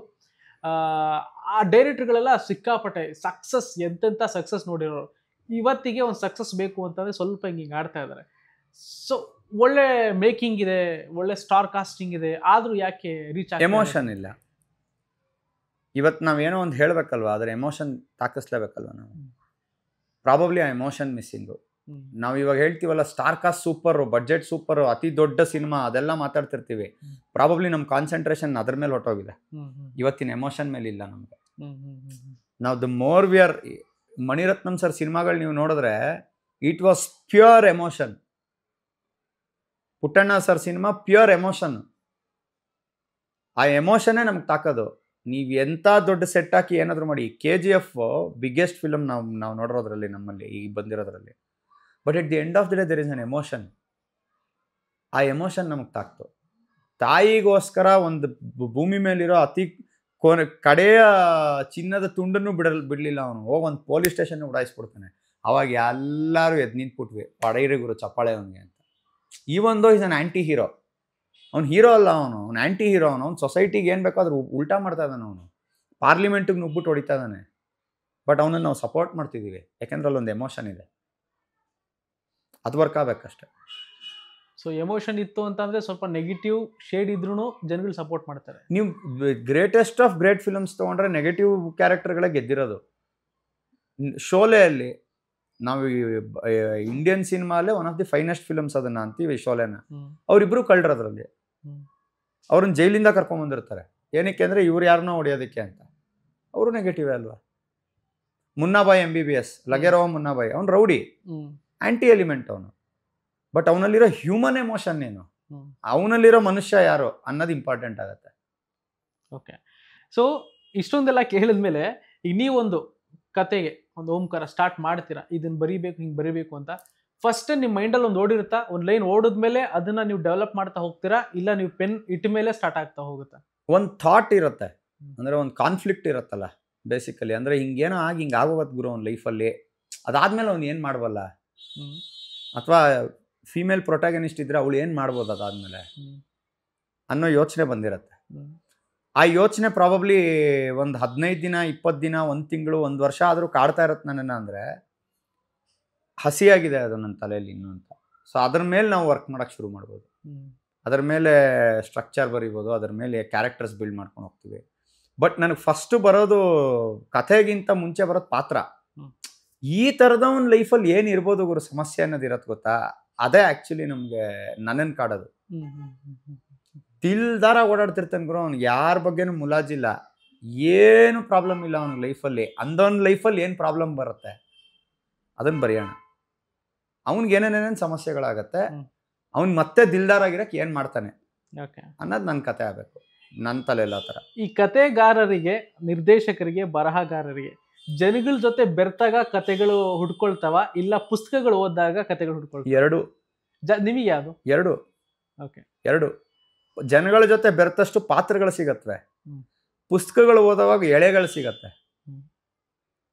ಆ ಡೈರೆಕ್ಟರ್ಗಳೆಲ್ಲ ಸಿಕ್ಕಾಪಟ್ಟೆ ಸಕ್ಸಸ್, ಎಂತೆಂಥ ಸಕ್ಸಸ್ ನೋಡಿರೋರು. ಇವತ್ತಿಗೆ ಒಂದು ಸಕ್ಸಸ್ ಬೇಕು ಅಂತಂದರೆ ಸ್ವಲ್ಪ ಹಿಂಗೆ ಆಡ್ತಾ ಇದ್ದಾರೆ. ಸೊ ಒಳ್ಳೆ ಮೇಕಿಂಗ್ ಇದೆ, ಒಳ್ಳೆ ಸ್ಟಾರ್ ಕಾಸ್ಟಿಂಗ್ ಇದೆ, ಆದರೂ ಯಾಕೆ ರೀಚ್ ಆಗ ಎಮೋಷನ್ ಇಲ್ಲ. ಇವತ್ತು ನಾವೇನೋ ಒಂದು ಹೇಳಬೇಕಲ್ವ, ಅದರ ಎಮೋಷನ್ ತಾಕಿಸ್ಲೇಬೇಕಲ್ವ ನಾವು. ಪ್ರಾಬಬ್ಲಿ ಆ ಎಮೋಷನ್ ಮಿಸ್ಸಿಂಗು. ನಾವು ಇವಾಗ ಹೇಳ್ತೀವಲ್ಲ star cast super, budget super, ಅತಿ ದೊಡ್ಡ ಸಿನಿಮಾ, ಅದೆಲ್ಲ ಮಾತಾಡ್ತಿರ್ತೀವಿ. ಪ್ರಾಬಬ್ಲಿ ನಮ್ಮ ಕಾನ್ಸಂಟ್ರೇಷನ್ ಅದ್ರ ಮೇಲೆ ಹೊಟ್ಟೋಗಿದೆ, ಇವತ್ತಿನ ಎಮೋಷನ್ ಮೇಲೆ ಇಲ್ಲ ನಮಗೆ. ನಾವು the more we are, Mani Ratnam sir ಸಿನಿಮಾಗಳು ನೀವು ನೋಡಿದ್ರೆ it was pure emotion. Puttanna sir cinema pure emotion. ಆ ಎಮೋಷನ್ನೇ ನಮ್ಗೆ ತಾಕೋದು. ನೀವು ಎಂಥ ದೊಡ್ಡ ಸೆಟ್ ಹಾಕಿ ಏನಾದರೂ ಮಾಡಿ. KGF ಬಿಗ್ಗೆಸ್ಟ್ ಫಿಲಮ್ ನಾವು ನೋಡಿರೋದ್ರಲ್ಲಿ, ನಮ್ಮಲ್ಲಿ ಈಗ ಬಂದಿರೋದ್ರಲ್ಲಿ. But at the end of the day there is an emotion. ಆ ಎಮೋಷನ್ ನಮಗೆ ತಾಕ್ತು. ತಾಯಿಗೋಸ್ಕರ ಒಂದು ಭೂಮಿ ಮೇಲಿರೋ ಅತಿ ಕಡೆಯ ಚಿನ್ನದ ತುಂಡನ್ನು ಬಿಡಲಿಲ್ಲ ಅವನು. ಹೋಗಿ ಒಂದು ಪೊಲೀಸ್ ಸ್ಟೇಷನ್ ಉಡಾಯಿಸ್ಬಿಡ್ತಾನೆ. ಅವಾಗ ಎಲ್ಲರೂ ಎದ್ದು ನಿಂತ್ಬಿಟ್ವಿ, ಪಡೈರಿ ಗುರು ಚಪ್ಪಾಳೆ ಅವನಿಗೆ ಅಂತ. ಈ ಒಂದು ಈಸ್ ಅನ್ ಆ್ಯಂಟಿ ಹೀರೋ. ಅವ್ನು ಹೀರೋ ಅಲ್ಲ, ಅವನು ಆ್ಯಂಟಿ ಹೀರೋ. ಅವ್ನು ಸೊಸೈಟಿಗೆ ಏನು ಬೇಕೋ ಅದ್ರ ಉಲ್ಟಾ ಮಾಡ್ತಾ ಇದ್ದಾನೆ. ಅವನು ಪಾರ್ಲಿಮೆಂಟಿಗೆ ನುಗ್ಬಿಟ್ಟು ಹೊಡಿತಾ ಇದ್ದಾನೆ. ಬಟ್ ಅವನನ್ನು ನಾವು ಸಪೋರ್ಟ್ ಮಾಡ್ತಿದ್ದೀವಿ, ಯಾಕೆಂದ್ರೆ ಅಲ್ಲೊಂದು ಎಮೋಷನ್ ಇದೆ. ಅದು ವರ್ಕ್ ಆಗಬೇಕಷ್ಟೆ. ಸೊ ಎಮೋಷನ್ ಇತ್ತು ಅಂತಂದರೆ ಸ್ವಲ್ಪ ನೆಗೆಟಿವ್ ಶೇಡ್ ಇದ್ರೂ ಜನಗಳು ಸಪೋರ್ಟ್ ಮಾಡ್ತಾರೆ. ನೀವು ಗ್ರೇಟೆಸ್ಟ್ ಆಫ್ ಗ್ರೇಟ್ ಫಿಲಮ್ಸ್ ತೊಗೊಂಡ್ರೆ ನೆಗೆಟಿವ್ ಕ್ಯಾರೆಕ್ಟರ್ಗಳೇ ಗೆದ್ದಿರೋದು. ಶೋಲೆಯಲ್ಲಿ ನಾವು ಇಂಡಿಯನ್ ಸಿನಿಮಾಲೇ one of the finest films ಅದನ್ನು ಅಂತೀವಿ ಶೋಲೆನ. ಅವರಿಬ್ಬರು ಕಳ್ಳರು ಅದರಲ್ಲಿ. ಅವ್ರನ್ನ ಜೈಲಿಂದ ಕರ್ಕೊಂಬಂದಿರ್ತಾರೆ. ಏನಕ್ಕೆ ಅಂದರೆ ಇವ್ರು ಯಾರನ್ನೋ ಹೊಡೆಯೋದಕ್ಕೆ ಅಂತ. ಅವರು ನೆಗೆಟಿವೇ ಅಲ್ವಾ. ಮುನ್ನಾಬಾಯ್ MBBS, ಲಗೇರವ ಮುನ್ನಾಬಾಯ್, ಅವ್ನು ರೌಡಿ, ಆ್ಯಂಟಿ ಎಲಿಮೆಂಟ್ ಅವನು. ಬಟ್ ಅವನಲ್ಲಿರೋ ಹ್ಯೂಮನ್ ಎಮೋಷನ್ ಏನು, ಅವನಲ್ಲಿರೋ ಮನುಷ್ಯ ಯಾರು ಅನ್ನೋದು ಇಂಪಾರ್ಟೆಂಟ್ ಆಗುತ್ತೆ. ಓಕೆ. ಸೊ ಇಷ್ಟೊಂದೆಲ್ಲ ಕೇಳಿದ್ಮೇಲೆ ಈಗ ನೀವೊಂದು ಕತೆಗೆ ಒಂದು ಓಂಕಾರ ಸ್ಟಾರ್ಟ್ ಮಾಡ್ತೀರಾ, ಇದನ್ನು ಬರೀಬೇಕು, ಹಿಂಗೆ ಬರೀಬೇಕು ಅಂತ. ಫಸ್ಟ್ ನಿಮ್ಮ ಮೈಂಡಲ್ಲಿ ಒಂದು ಓಡಿರುತ್ತಾ? ಒಂದು ಲೈನ್ ಓಡಿದ್ಮೇಲೆ ಅದನ್ನು ನೀವು ಡೆವಲಪ್ ಮಾಡ್ತಾ ಹೋಗ್ತೀರಾ, ಇಲ್ಲ ನೀವು ಪೆನ್ ಇಟ್ಟ ಮೇಲೆ ಸ್ಟಾರ್ಟ್ ಆಗ್ತಾ ಹೋಗುತ್ತಾ? ಒಂದು ಥಾಟ್ ಇರುತ್ತೆ, ಅಂದರೆ ಒಂದು ಕಾನ್ಫ್ಲಿಕ್ಟ್ ಇರುತ್ತಲ್ಲ ಬೇಸಿಕಲಿ. ಅಂದರೆ ಹಿಂಗೇನೋ ಆಗಿ ಹಿಂಗೆ ಆಗೋಗುತ್ತೆ ಗುರು ಅವ್ನ ಲೈಫಲ್ಲಿ, ಅದಾದಮೇಲೆ ಅವ್ನು ಏನು ಮಾಡ್ಬಲ್ಲ, ಅಥವಾ ಫೀಮೇಲ್ ಪ್ರೊಟ್ಯಾಗನಿಸ್ಟ್ ಇದ್ದರೆ ಅವಳು ಏನು ಮಾಡ್ಬೋದು ಅದಾದಮೇಲೆ ಅನ್ನೋ ಯೋಚನೆ ಬಂದಿರುತ್ತೆ. ಆ ಯೋಚನೆ ಪ್ರಾಬಬ್ಲಿ ಒಂದು 15 ದಿನ, 20 ದಿನ, 1 ತಿಂಗಳು, 1 ವರ್ಷ ಆದರೂ ಕಾಡ್ತಾ ಇರುತ್ತೆ ನನ್ನನ್ನು. ಅಂದರೆ ಹಸಿಯಾಗಿದೆ ಅದು ನನ್ನ ತಲೆಯಲ್ಲಿ ಇನ್ನೂ ಅಂತ. ಸೊ ಅದ್ರ ಮೇಲೆ ನಾವು ವರ್ಕ್ ಮಾಡೋಕ್ಕೆ ಶುರು ಮಾಡ್ಬೋದು. ಅದರ ಮೇಲೆ ಸ್ಟ್ರಕ್ಚರ್ ಬರಿಬೋದು, ಅದರ ಮೇಲೆ ಕ್ಯಾರೆಕ್ಟರ್ಸ್ ಬಿಲ್ಡ್ ಮಾಡ್ಕೊಂಡು ಹೋಗ್ತೀವಿ. ಬಟ್ ನನಗೆ ಫಸ್ಟು ಬರೋದು ಕಥೆಗಿಂತ ಮುಂಚೆ ಬರೋದು ಪಾತ್ರ. ಈ ಥರದವನ ಲೈಫಲ್ಲಿ ಏನು ಇರ್ಬೋದು ಗುರು ಸಮಸ್ಯೆ ಅನ್ನೋದು ಇರತ್ತೆ ಗೊತ್ತಾ, ಅದೇ ಆ್ಯಕ್ಚುಲಿ ನಮಗೆ ನನ್ನನ್ನು ಕಾಡೋದು. ತಿಲ್ದಾರ ಓಡಾಡ್ತಿರ್ತಾನೆ ಗುರು, ಅವ್ನಿಗೆ ಯಾರ ಬಗ್ಗೆನೂ ಮುಲಾಜಿಲ್ಲ, ಏನು ಪ್ರಾಬ್ಲಮ್ ಇಲ್ಲ ಅವ್ನ ಲೈಫಲ್ಲಿ. ಅಂದವನ ಲೈಫಲ್ಲಿ ಏನು ಪ್ರಾಬ್ಲಮ್ ಬರುತ್ತೆ ಅದನ್ನು ಬರೆಯೋಣ. ಅವ್ನಿಗೆ ಏನೇನೇನೇನು ಸಮಸ್ಯೆಗಳಾಗತ್ತೆ, ಅವ್ನು ಮತ್ತೆ ದಿಲ್ದಾರ್ ಆಗಿರಕ್ಕೆ ಏನು ಮಾಡ್ತಾನೆ ಓಕೆ. ಅನ್ನೋದು ನನ್ನ ಕತೆ ಆಗಬೇಕು, ನನ್ನ ತಲೆಯಲ್ಲಿ ಆ ಥರ. ಈ ಕತೆಗಾರರಿಗೆ, ನಿರ್ದೇಶಕರಿಗೆ, ಬರಹಗಾರರಿಗೆ ಜನಗಳ ಜೊತೆ ಬೆರ್ತಾಗ ಕತೆಗಳು ಹುಡ್ಕೊಳ್ತಾವ, ಇಲ್ಲ ಪುಸ್ತಕಗಳು ಓದಿದಾಗ ಕತೆಗಳು ಹುಡ್ಕೊಳ್ತಾವ? ಎರಡು. ನಿಮಗೆ ಯಾವುದು? ಎರಡು. ಓಕೆ. ಎರಡು. ಜನಗಳ ಜೊತೆ ಬೆರೆತಷ್ಟು ಪಾತ್ರಗಳು ಸಿಗತ್ವೆ, ಹ್ಮ್. ಪುಸ್ತಕಗಳು ಓದುವಾಗ ಎಳೆಗಳು ಸಿಗತ್ತೆ. ಹ್ಮ್.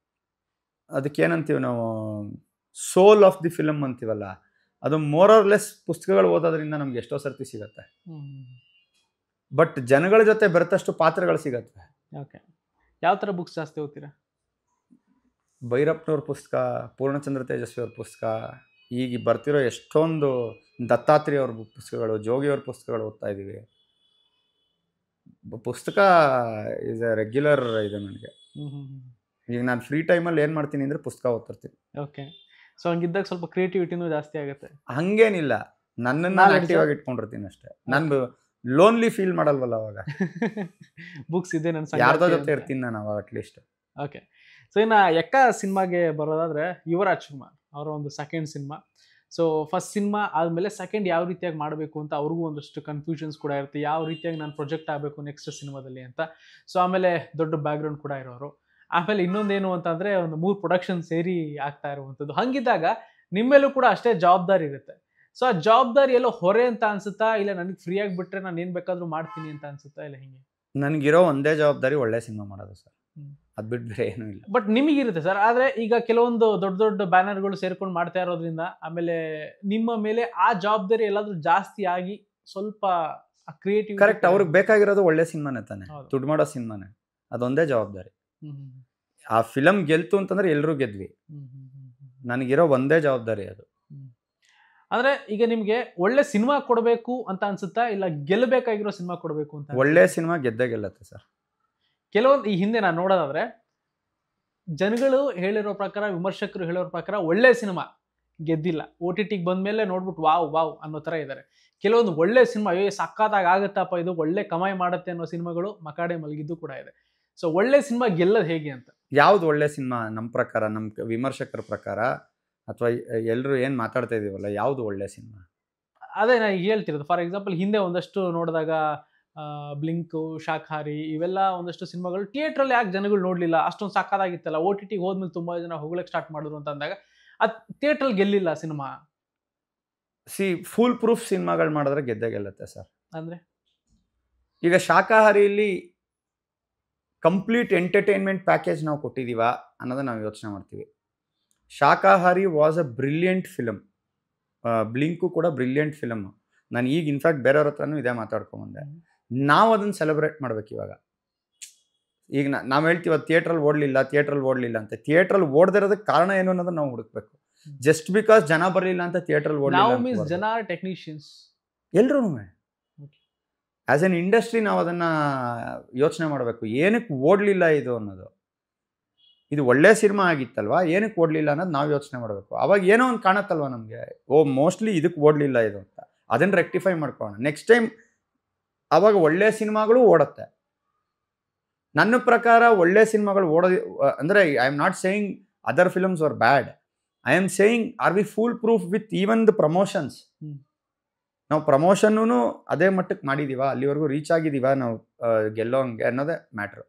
ಅದಕ್ಕೇನಂತೀವಿ ನಾವು, ಸೋಲ್ ಆಫ್ ದಿ ಫಿಲಮ್ ಅಂತೀವಲ್ಲ, ಅದು ಮೋರ್ ಆರ್ ಲೆಸ್ ಪುಸ್ತಕಗಳು ಓದೋದ್ರಿಂದ ನಮ್ಗೆ ಎಷ್ಟೋ ಸರ್ತಿ ಸಿಗತ್ತೆ. ಬಟ್ ಜನಗಳ ಜೊತೆ ಬೆರೆತಷ್ಟು ಪಾತ್ರಗಳು ಸಿಗತ್ವೆ. ಓಕೆ. ಯಾವ ಥರ ಬುಕ್ಸ್ ಜಾಸ್ತಿ ಓದ್ತೀರಾ? ಭೈರಪ್ಪನವ್ರ ಪುಸ್ತಕ, ಪೂರ್ಣಚಂದ್ರ ತೇಜಸ್ವಿ ಅವ್ರ ಪುಸ್ತಕ, ಈಗ ಬರ್ತಿರೋ ಎಷ್ಟೊಂದು ದತ್ತಾತ್ರೇಯ ಅವ್ರ ಪುಸ್ತಕಗಳು, ಜೋಗಿಯವ್ರ ಪುಸ್ತಕಗಳು ಓದ್ತಾ ಇದ್ದೀವಿ. ಪುಸ್ತಕ ಈಸ್ ಎ ರೆಗ್ಯುಲರ್ ಇದೆ ನನಗೆ. ಈಗ ನಾನು ಫ್ರೀ ಟೈಮಲ್ಲಿ ಏನು ಮಾಡ್ತೀನಿ ಅಂದರೆ ಪುಸ್ತಕ ಓದ್ತಿರ್ತೀನಿ. ಓಕೆ. ಸೊ ಹಂಗಿದ್ದಾಗ ಸ್ವಲ್ಪ ಕ್ರಿಯೇಟಿವಿಟಿನೂ ಜಾಸ್ತಿ ಆಗುತ್ತೆ. ಹಂಗೇನಿಲ್ಲ, ನನ್ನನ್ನು ನಾನು ಆಕ್ಟಿವ್ ಆಗಿ ಇಟ್ಕೊಂಡಿರ್ತೀನಿ ಅಷ್ಟೇ. ನಾನು ಲೋನ್ಲಿ ಫೀಲ್ ಮಾಡಲ್ವಲ್ಲ ಅವಾಗ. ಬುಕ್ಸ್ ಇದೆ ನನ್ನ ಯಾರ್ದೋ ಜೊತೆ ಇರ್ತೀನಿ ನಾನು ಅವಾಗ ಅಟ್ಲೀಸ್ಟ್. ಓಕೆ. ಸೊ ಇನ್ನು ಎಕ್ಕ ಸಿನಿಮಾಗೆ ಬರೋದಾದ್ರೆ, ಯುವರಾಜ್ ಕುಮಾರ್ ಅವರ ಒಂದು second cinema. So first cinema ಆದಮೇಲೆ ಸೆಕೆಂಡ್ ಯಾವ ರೀತಿಯಾಗಿ ಮಾಡಬೇಕು ಅಂತ ಅವ್ರಿಗೂ ಒಂದಷ್ಟು ಕನ್ಫ್ಯೂಷನ್ಸ್ ಕೂಡ ಇರುತ್ತೆ, ಯಾವ ರೀತಿಯಾಗಿ ನಾನು ಪ್ರೊಜೆಕ್ಟ್ ಆಗಬೇಕು ನೆಕ್ಸ್ಟ್ ಸಿನಿಮಾದಲ್ಲಿ ಅಂತ. ಸೊ ಆಮೇಲೆ ದೊಡ್ಡ ಬ್ಯಾಕ್ಗ್ರೌಂಡ್ ಕೂಡ ಇರೋರು. ಆಮೇಲೆ ಇನ್ನೊಂದೇನು ಅಂತಂದರೆ, ಒಂದು 3 ಪ್ರೊಡಕ್ಷನ್ ಸೇರಿ ಆಗ್ತಾ ಇರುವಂಥದ್ದು. ಹಂಗಿದ್ದಾಗ ನಿಮ್ಮೇಲೂ ಕೂಡ ಅಷ್ಟೇ ಜವಾಬ್ದಾರಿ ಇರುತ್ತೆ. ಸೊ ಆ ಜವಾಬ್ದಾರಿ ಎಲ್ಲೋ ಹೊರೆ ಅಂತ ಅನ್ಸುತ್ತಾ, ಇಲ್ಲ ನನಗೆ ಫ್ರೀ ಆಗಿಬಿಟ್ರೆ ನಾನು ಏನು ಬೇಕಾದರೂ ಮಾಡ್ತೀನಿ ಅಂತ ಅನ್ಸುತ್ತಾ, ಇಲ್ಲ ಹಿಂಗೆ? ನನಗಿರೋ ಒಂದೇ ಜವಾಬ್ದಾರಿ ಒಳ್ಳೆ ಸಿನಿಮಾ ಮಾಡೋದು ಸರ್, ಅದು ಬಿಟ್ಟು ಬೇರೆ ಏನೂ ಇಲ್ಲ. ಬಟ್ ನಿಮಗಿರುತ್ತೆ ಸರ್. ಆದರೆ ಈಗ ಕೆಲವೊಂದು ದೊಡ್ಡ ದೊಡ್ಡ ಬ್ಯಾನರ್ಗಳು ಸೇರ್ಕೊಂಡು ಮಾಡ್ತಾ ಇರೋದ್ರಿಂದ ಆಮೇಲೆ ನಿಮ್ಮ ಮೇಲೆ ಆ ಜವಾಬ್ದಾರಿ ಎಲ್ಲಾದ್ರೂ ಜಾಸ್ತಿ ಆಗಿ ಸ್ವಲ್ಪ ಕ್ರಿಯೇಟಿವ್. ಕರೆಕ್ಟ್. ಅವ್ರಿಗೆ ಬೇಕಾಗಿರೋದು ಒಳ್ಳೆ ಸಿನಿಮಾನೇ ತಾನೆ, ದುಡ್ಡು ಮಾಡೋ ಸಿನಿಮಾನೇ, ಅದೊಂದೇ ಜವಾಬ್ದಾರಿ. ಆ ಫಿಲಮ್ ಗೆಲ್ತು ಅಂತಂದ್ರೆ ಎಲ್ಲರೂ ಗೆದ್ವಿ. ನನಗಿರೋ ಒಂದೇ ಜವಾಬ್ದಾರಿ ಅದು. ಅಂದ್ರೆ ಈಗ ನಿಮ್ಗೆ ಒಳ್ಳೆ ಸಿನಿಮಾ ಕೊಡಬೇಕು ಅಂತ ಅನ್ಸುತ್ತಾ, ಇಲ್ಲ ಗೆಲ್ಲಬೇಕಾಗಿರೋ ಸಿನಿಮಾ ಕೊಡಬೇಕು ಅಂತ? ಒಳ್ಳೆ ಸಿನಿಮಾ ಗೆದ್ದೇ ಗೆಲ್ಲತ್ತೆ ಸರ್. ಕೆಲವೊಂದು ಈ ಹಿಂದೆ ನಾನು ನೋಡೋದಾದ್ರೆ, ಜನಗಳು ಹೇಳಿರೋ ಪ್ರಕಾರ, ವಿಮರ್ಶಕರು ಹೇಳಿರೋ ಪ್ರಕಾರ ಒಳ್ಳೆ ಸಿನಿಮಾ ಗೆದ್ದಿಲ್ಲ, OTTಗೆ ಬಂದ್ಮೇಲೆ ನೋಡ್ಬಿಟ್ಟು ವಾವ್ ವಾವ್ ಅನ್ನೋ ಥರ ಇದ್ದಾರೆ. ಕೆಲವೊಂದು ಒಳ್ಳೆ ಸಿನಿಮಾ, ಅಯ್ಯೋ ಸಕ್ಕತ್ತಾಗಿ ಆಗುತ್ತಪ್ಪ ಇದು, ಒಳ್ಳೆ ಕಮಾಯಿ ಮಾಡುತ್ತೆ ಅನ್ನೋ ಸಿನಿಮಾಗಳು ಮಕಾಡೆ ಮಲಗಿದ್ದು ಕೂಡ ಇದೆ. ಸೊ ಒಳ್ಳೆ ಸಿನಿಮಾ ಗೆಲ್ಲೋದು ಹೇಗೆ ಅಂತ? ಯಾವ್ದು ಒಳ್ಳೆ ಸಿನಿಮಾ ನಮ್ಮ ಪ್ರಕಾರ, ನಮ್ಮ ವಿಮರ್ಶಕರ ಪ್ರಕಾರ, ಅಥವಾ ಎಲ್ಲರೂ ಏನು ಮಾತಾಡ್ತಾ ಇದೀವಲ್ಲ, ಯಾವುದು ಒಳ್ಳೆ ಸಿನಿಮಾ? ಅದೇ ನಾನು ಹೇಳ್ತಿರೋದು. ಫಾರ್ ಎಕ್ಸಾಂಪಲ್ ಹಿಂದೆ ಒಂದಷ್ಟು ನೋಡಿದಾಗ ಬ್ಲಿಂಕು, ಶಾಖಾಹಾರಿ, ಇವೆಲ್ಲ ಒಂದಷ್ಟು ಸಿನಿಮಾಗಳು ಥಿಯೇಟ್ರಲ್ಲಿ ಯಾಕೆ ಜನಗಳು ನೋಡಲಿಲ್ಲ, ಅಷ್ಟೊಂದು ಸಕ್ಕತ್ತಾಗಿತ್ತಲ್ಲ, OTTಗೆ ಹೋದ್ಮೇಲೆ ತುಂಬ ಜನ ಹೋಗ್ಲಿಕ್ಕೆ ಸ್ಟಾರ್ಟ್ ಮಾಡಿದ್ರು ಅಂತ ಅಂದಾಗ ಅದು ಥಿಯೇಟ್ರಲ್ಲಿ ಗೆಲ್ಲಿಲ್ಲ ಸಿನಿಮಾ. ಫುಲ್ ಪ್ರೂಫ್ ಸಿನಿಮಾಗಳು ಮಾಡಿದ್ರೆ ಗೆದ್ದೇ ಗೆಲ್ಲತ್ತೆ ಸರ್. ಅಂದರೆ ಈಗ ಶಾಖಾಹಾರಿಯಲ್ಲಿ ಕಂಪ್ಲೀಟ್ ಎಂಟರ್ಟೈನ್ಮೆಂಟ್ ಪ್ಯಾಕೇಜ್ ನಾವು ಕೊಟ್ಟಿದ್ದೀವ ಅನ್ನೋದನ್ನ ನಾವು ಯೋಚನೆ ಮಾಡ್ತೀವಿ. ಶಾಖಾಹಾರಿ was a brilliant film, Blink ಕೂಡ ಬ್ರಿಲಿಯಂಟ್ ಫಿಲಮ್. ನಾನು ಈಗ ಇನ್ಫ್ಯಾಕ್ಟ್ ಬೇರೆಯವ್ರ ಹತ್ರನೂ ಇದೇ ಮಾತಾಡ್ಕೊಂಬಂದೆ. ನಾವು ಅದನ್ನು ಸೆಲೆಬ್ರೇಟ್ ಮಾಡ್ಬೇಕು ಇವಾಗ. ಈಗ ನಾವು ಹೇಳ್ತೀವಿ ಅದು ಥಿಯೇಟ್ರಲ್ಲಿ ಓಡಲಿಲ್ಲ ಅಂತ. ಥಿಯೇಟ್ರಲ್ಲಿ ಓಡದಿರೋದಕ್ಕೆ ಕಾರಣ ಏನು ಅನ್ನೋದನ್ನ ನಾವು ಹುಡುಕ್ಬೇಕು. ಜಸ್ಟ್ ಬಿಕಾಸ್ ಜನ ಬರಲಿಲ್ಲ ಅಂತ ಥಿಯೇಟ್ರಲ್ಲಿ ಓಡಲಿಲ್ಲ, ಜನ ಟೆಕ್ನಿಷಿಯನ್ಸ್ ಎಲ್ಲರೂ ಆಸ್ ಎನ್ ಇಂಡಸ್ಟ್ರಿ ನಾವು ಅದನ್ನು ಯೋಚನೆ ಮಾಡಬೇಕು, ಏನಕ್ಕೆ ಓಡಲಿಲ್ಲ ಇದು ಅನ್ನೋದು. ಇದು ಒಳ್ಳೆ ಸಿನಿಮಾ ಆಗಿತ್ತಲ್ವಾ, ಏನಕ್ಕೆ ಓಡಲಿಲ್ಲ ಅನ್ನೋದು ನಾವು ಯೋಚನೆ ಮಾಡಬೇಕು. ಅವಾಗ ಏನೋ ಒಂದು ಕಾಣತ್ತಲ್ವ ನಮಗೆ, ಮೋಸ್ಟ್ಲಿ ಇದಕ್ಕೆ ಓಡಲಿಲ್ಲ ಇದು ಅಂತ. ಅದನ್ನು ರೆಕ್ಟಿಫೈ ಮಾಡ್ಕೊಳ್ಳೋಣ ನೆಕ್ಸ್ಟ್ ಟೈಮ್. ಆವಾಗ ಒಳ್ಳೆ ಸಿನಿಮಾಗಳು ಓಡುತ್ತೆ. ನನ್ನ ಪ್ರಕಾರ ಒಳ್ಳೆ ಸಿನಿಮಾಗಳು ಓಡೋದು ಅಂದರೆ, I am not saying other films are bad. I am saying are we foolproof with even the promotions. ನಾವು ಪ್ರಮೋಷನ್ನೂ ಅದೇ ಮಟ್ಟಕ್ಕೆ ಮಾಡಿದೀವ, ಅಲ್ಲಿವರೆಗೂ ರೀಚ್ ಆಗಿದೀವ ನಾವು ಗೆಲ್ಲೋಂಗೆ ಅನ್ನೋದೇ ಮ್ಯಾಟ್ರು.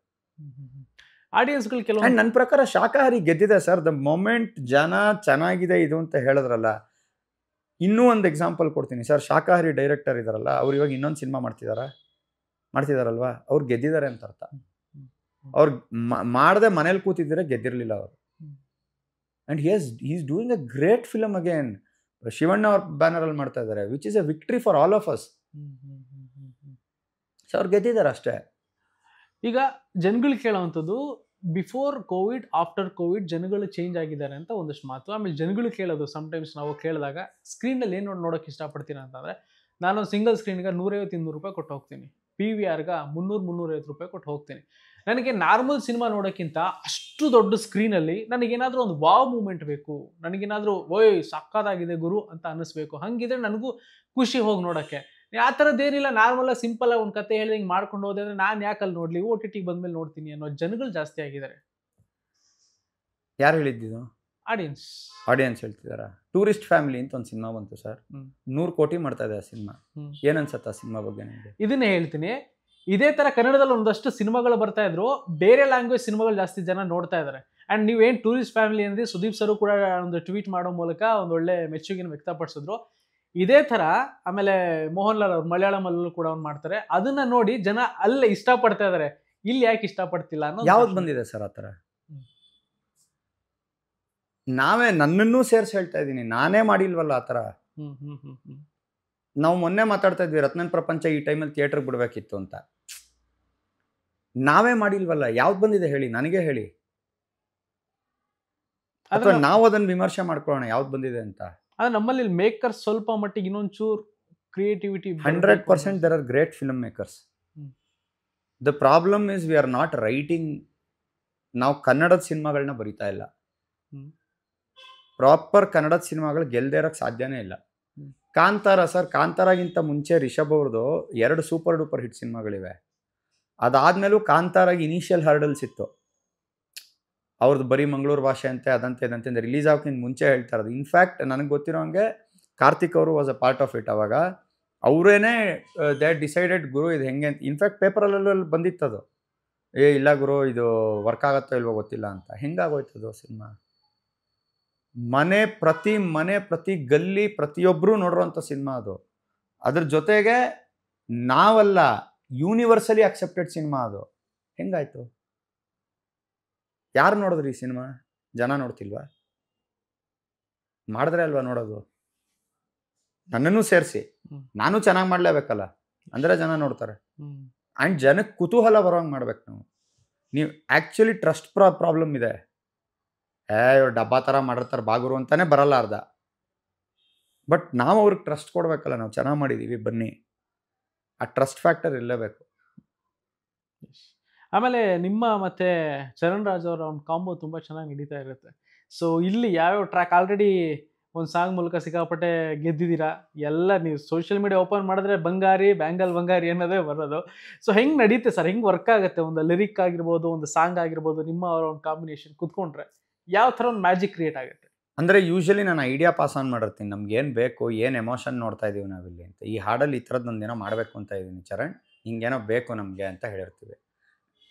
ಆಡಿಯನ್ಸ್ಗಳು ಕೆಲವು. ಆ್ಯಂಡ್ ನನ್ನ ಪ್ರಕಾರ ಶಾಖಾಹಾರಿ ಗೆದ್ದಿದೆ ಸರ್. ದ ಮೊಮೆಂಟ್ ಜನ ಚೆನ್ನಾಗಿದೆ ಇದು ಅಂತ ಹೇಳಿದ್ರಲ್ಲ, ಇನ್ನೂ ಒಂದು ಎಕ್ಸಾಂಪಲ್ ಕೊಡ್ತೀನಿ ಸರ್. ಶಾಖಾಹಾರಿ ಡೈರೆಕ್ಟರ್ ಇದಾರಲ್ಲ, ಅವ್ರು ಇವಾಗ ಇನ್ನೊಂದು ಸಿನಿಮಾ ಮಾಡ್ತಿದಾರಲ್ವಾ, ಅವ್ರು ಗೆದ್ದಿದ್ದಾರೆ ಅಂತ ಅರ್ಥ. ಅವ್ರು ಮಾಡದೆ ಮನೇಲಿ ಕೂತಿದ್ರೆ ಗೆದ್ದಿರಲಿಲ್ಲ ಅವರು. And he is doing a great film again. Shivanna ಅವ್ರ ಬ್ಯಾನರಲ್ಲಿ ಮಾಡ್ತಾ ಇದ್ದಾರೆ, which is A victory for all of us. So ಅವ್ರು ಗೆದ್ದಿದ್ದಾರೆ ಅಷ್ಟೇ. ಈಗ ಜನಗಳು ಕೇಳೋವಂಥದ್ದು, ಬಿಫೋರ್ ಕೋವಿಡ್ ಆಫ್ಟರ್ ಕೋವಿಡ್ ಜನಗಳು ಚೇಂಜ್ ಆಗಿದ್ದಾರೆ ಅಂತ ಒಂದಷ್ಟು ಮಾತು. ಆಮೇಲೆ ಜನಗಳು ಕೇಳೋದು, ಸಮ್ಟೈಮ್ಸ್ ನಾವು ಕೇಳಿದಾಗ ಸ್ಕ್ರೀನಲ್ಲಿ ಏನು ನೋಡೋಕೆ ಇಷ್ಟಪಡ್ತೀರಾ ಅಂತಂದರೆ, ನಾನೊಂದು ಸಿಂಗಲ್ ಸ್ಕ್ರೀನ್ಗೆ 150-200 ರೂಪಾಯಿ ಕೊಟ್ಟು ಹೋಗ್ತೀನಿ, PVRಗೆ 300-350 ರೂಪಾಯಿ ಕೊಟ್ಟು ಹೋಗ್ತೀನಿ. ನನಗೆ ನಾರ್ಮಲ್ ಸಿನಿಮಾ ನೋಡೋಕ್ಕಿಂತ ಅಷ್ಟು ದೊಡ್ಡ ಸ್ಕ್ರೀನಲ್ಲಿ ನನಗೇನಾದರೂ ಒಂದು ವಾವ್ ಮೂಮೆಂಟ್ ಬೇಕು, ನನಗೇನಾದರೂ ಓಯ್ ಸಕ್ಕತ್ತಾಗಿದೆ ಗುರು ಅಂತ ಅನ್ನಿಸ್ಬೇಕು. ಹಂಗಿದ್ರೆ ನನಗೂ ಖುಷಿ ಹೋಗಿ ನೋಡೋಕ್ಕೆ. ಆ ಥರದ್ದೇನಿಲ್ಲ, ನಾರ್ಮಲಾಗಿ ಸಿಂಪಲಾಗಿ ಒಂದು ಕತೆ ಹೇಳಿ ಹಿಂಗೆ ಮಾಡ್ಕೊಂಡು ಹೋದೆ ಅಂದರೆ ನಾನು ಯಾಕಲ್ಲಿ ನೋಡಲಿ, OTTಗೆ ಬಂದಮೇಲೆ ನೋಡ್ತೀನಿ ಅನ್ನೋ ಜನಗಳು ಜಾಸ್ತಿ ಆಗಿದ್ದಾರೆ. ಯಾರು ಹೇಳಿದ್ದು? ಆಡಿಯನ್ಸ್ ಹೇಳ್ತಿದಾರ. ಟೂರಿಸ್ಟ್ ಫ್ಯಾಮಿಲಿ ಅಂತ ಒಂದು ಸಿನಿಮಾ ಬಂತು ಸರ್, ಹ್ಮ್. 100 ಕೋಟಿ ಮಾಡ್ತಾ ಇದೆ ಆ ಸಿನಿಮಾ. ಹ್ಮ್. ಏನನ್ಸತ್ತ ಆ ಸಿನಿಮಾ ಬಗ್ಗೆ ನಿಮಗೆ? ಇದನ್ನೇ ಹೇಳ್ತೀನಿ, ಇದೇ ತರ ಕನ್ನಡದಲ್ಲಿ ಒಂದಷ್ಟು ಸಿನಿಮಾಗಳು ಬರ್ತಾ ಇದ್ರು, ಬೇರೆ ಲ್ಯಾಂಗ್ವೇಜ್ ಸಿನಿಮಾಗಳು ಜಾಸ್ತಿ ಜನ ನೋಡ್ತಾ ಇದ್ದಾರೆ. ಅಂಡ್ ನೀವೇನ್ ಟೂರಿಸ್ಟ್ ಫ್ಯಾಮಿಲಿ ಅಂದ್ರೆ ಸುದೀಪ್ ಸರ್ ಕೂಡ ಒಂದು ಟ್ವೀಟ್ ಮಾಡೋ ಮೂಲಕ ಒಂದು ಒಳ್ಳೆ ಮೆಚ್ಚುಗೆನ ವ್ಯಕ್ತಪಡಿಸಿದ್ರು. ಇದೇ ತರ ಆಮೇಲೆ ಮೋಹನ್ ಲಾಲ್ ಅವ್ರು ಮಲಯಾಳಮಲ್ಲೂ ಕೂಡ ಅವ್ರು ಮಾಡ್ತಾರೆ. ಅದನ್ನ ನೋಡಿ ಜನ ಅಲ್ಲೇ ಇಷ್ಟಪಡ್ತಾ ಇದಾರೆ, ಇಲ್ಲಿ ಯಾಕೆ ಇಷ್ಟಪಡ್ತಿಲ್ಲ ಅನ್ನೋ ಯಾವ್ದು ಬಂದಿದೆ ಸರ್ ಆ ಥರ? ನಾವೇ ನನ್ನನ್ನೂ ಸೇರ್ಸಿ ಹೇಳ್ತಾ ಇದ್ದೀನಿ, ನಾನೇ ಮಾಡಿಲ್ವಲ್ಲ ಆ ಥರ. ನಾವು ಮೊನ್ನೆ ಮಾತಾಡ್ತಾ ಇದ್ವಿ ರತ್ನನ್ ಪ್ರಪಂಚ ಈ ಟೈಮಲ್ಲಿ ಥಿಯೇಟರ್ಗೆ ಬಿಡಬೇಕಿತ್ತು ಅಂತ. ನಾವೇ ಮಾಡಿಲ್ವಲ್ಲ, ಯಾವ್ದು ಬಂದಿದೆ ಹೇಳಿ, ನನಗೆ ಹೇಳಿ. ಅಥವಾ ನಾವು ಅದನ್ನ ವಿಮರ್ಶೆ ಮಾಡ್ಕೊಳ್ಳೋಣ ಯಾವ್ದು ಬಂದಿದೆ ಅಂತ. ಆದ್ರೆ ನಮ್ಮಲ್ಲಿ ಮೇಕರ್ ಸ್ವಲ್ಪ ಮಟ್ಟಿಗೆ ಇನ್ನೊಂಚೂರು creativity 100% there are great film makers. The problem is we are not writing. ನಾವು ಕನ್ನಡದ ಸಿನಿಮಾಗಳನ್ನ ಬರಿತಾ ಇಲ್ಲ. ಪ್ರಾಪರ್ ಕನ್ನಡದ ಸಿನಿಮಾಗಳು ಗೆಲ್ದೇ ಇರೋಕ್ಕೆ ಸಾಧ್ಯನೇ ಇಲ್ಲ. ಕಾಂತಾರ ಸರ್, ಕಾಂತಾರಾಗಿಂತ ಮುಂಚೆ ರಿಷಬ್ ಅವ್ರದ್ದು 2 ಸೂಪರ್ ಡೂಪರ್ ಹಿಟ್ ಸಿನಿಮಾಗಳಿವೆ. ಅದಾದ್ಮೇಲೂ ಕಾಂತಾರಾಗಿ ಇನಿಷಿಯಲ್ ಹರ್ಡಲ್ಸ್ ಇತ್ತು. ಅವ್ರದ್ದು ಬರೀ ಮಂಗಳೂರು ಭಾಷೆ ಅಂತೆ ಅದಂತೆ ಇದಂತೆ ರಿಲೀಸ್ ಆಗೋಕ್ಕಿಂತ ಮುಂಚೆ ಹೇಳ್ತಾ ಇರೋದು. ಇನ್ಫ್ಯಾಕ್ಟ್ ನನಗೆ ಗೊತ್ತಿರೋ ಹಂಗೆ ಕಾರ್ತಿಕ್ ಅವರು was a part of it. ಅವಾಗ ಅವರೇನೆ ದೇ ಡಿಸೈಡೆಡ್ ಗುರು ಇದು ಹೆಂಗೆ ಅಂತ. ಇನ್ಫ್ಯಾಕ್ಟ್ ಪೇಪರಲ್ಲಿ ಬಂದಿತ್ತದು, ಇಲ್ಲ ಗುರು ಇದು ವರ್ಕ್ ಆಗುತ್ತೋ ಇಲ್ವೋ ಗೊತ್ತಿಲ್ಲ ಅಂತ. ಹೆಂಗಾಗೋಯ್ತದು ಸಿನಿಮಾ? ಮನೆ ಪ್ರತಿ ಗಲ್ಲಿ ಪ್ರತಿಯೊಬ್ಬರು ನೋಡುವಂಥ ಸಿನಿಮಾ ಅದು. ಅದ್ರ ಜೊತೆಗೆ ನಾವಲ್ಲ, ಯೂನಿವರ್ಸಲಿ ಅಕ್ಸೆಪ್ಟೆಡ್ ಸಿನಿಮಾ ಅದು. ಹೆಂಗಾಯ್ತು? ಯಾರು ನೋಡಿದ್ರಿ ಈ ಸಿನಿಮಾ? ಜನ ನೋಡ್ತಿಲ್ವಾ? ಮಾಡಿದ್ರೆ ಅಲ್ವಾ ನೋಡೋದು? ನನ್ನನ್ನು ಸೇರಿಸಿ ನಾನು ಚೆನ್ನಾಗಿ ಮಾಡಲೇಬೇಕಲ್ಲ, ಅಂದರೆ ಜನ ನೋಡ್ತಾರೆ. ಆ್ಯಂಡ್ ಜನಕ್ಕೆ ಕುತೂಹಲ ಬರೋಂಗೆ ಮಾಡ್ಬೇಕು ನಾವು. ನೀವು ಆ್ಯಕ್ಚುಲಿ ಟ್ರಸ್ಟ್ ಪ್ರಾಬ್ಲಮ್ ಇದೆ. ಇವ್ರು ಡಬ್ಬಾ ಥರ ಮಾಡಿರ್ತಾರೆ ಬಾಗುರು ಅಂತಾನೆ ಬರಲ್ಲ ಅರ್ಧ. ಬಟ್ ನಾವು ಅವ್ರಿಗೆ ಟ್ರಸ್ಟ್ ಕೊಡ್ಬೇಕಲ್ಲ, ನಾವು ಚೆನ್ನಾಗಿ ಮಾಡಿದ್ದೀವಿ ಬನ್ನಿ. ಆ ಟ್ರಸ್ಟ್ ಫ್ಯಾಕ್ಟರ್ ಇರಲೇಬೇಕು. ಆಮೇಲೆ ನಿಮ್ಮ ಮತ್ತೆ ಚರಣ್ ರಾಜ್ ಅವರ ಒಂದು ಕಾಂಬೋ ತುಂಬ ಚೆನ್ನಾಗಿ ನಡೀತಾ ಇರುತ್ತೆ. ಸೊ ಇಲ್ಲಿ ಯಾವ್ಯಾವ ಟ್ರ್ಯಾಕ್ ಆಲ್ರೆಡಿ ಒಂದು ಸಾಂಗ್ ಮೂಲಕ ಸಿಕ್ಕಾಪಟ್ಟೆ ಗೆದ್ದಿದ್ದೀರಾ. ಎಲ್ಲ ನೀವು ಸೋಷಿಯಲ್ ಮೀಡಿಯಾ ಓಪನ್ ಮಾಡಿದ್ರೆ ಬಂಗಾರಿ ಬ್ಯಾಂಗಲ್ ಬಂಗಾರಿ ಅನ್ನೋದೇ ಬರೋದು. ಸೊ ಹೆಂಗೆ ನಡೀತೆ ಸರ್, ಹೆಂಗೆ ವರ್ಕ್ ಆಗುತ್ತೆ? ಒಂದು ಲಿರಿಕ್ ಆಗಿರ್ಬೋದು, ಒಂದು ಸಾಂಗ್ ಆಗಿರ್ಬೋದು, ನಿಮ್ಮ ಅವರ ಒಂದು ಕಾಂಬಿನೇಷನ್ ಕುತ್ಕೊಂಡ್ರೆ ಯಾವ ಥರ ಒಂದು ಮ್ಯಾಜಿಕ್ ಕ್ರಿಯೇಟ್ ಆಗುತ್ತೆ? ಅಂದರೆ ಯೂಶಲಿ ನಾನು ಐಡಿಯಾ ಪಾಸ್ ಆನ್ ಮಾಡಿರ್ತೀನಿ, ನಮ್ಗೆ ಏನು ಬೇಕು, ಏನು ಎಮೋಷನ್ ನೋಡ್ತಾ ಇದ್ದೀವಿ ನಾವಿಲ್ಲಿ ಅಂತ. ಈ ಹಾಡಲ್ಲಿ ಈ ಥರದ್ದು ಒಂದೇನೋ ಮಾಡಬೇಕು ಅಂತ ಇದ್ದೀನಿ ಚರಣ್, ಹಿಂಗೇನೋ ಬೇಕು ನಮಗೆ ಅಂತ ಹೇಳಿರ್ತೀವಿ.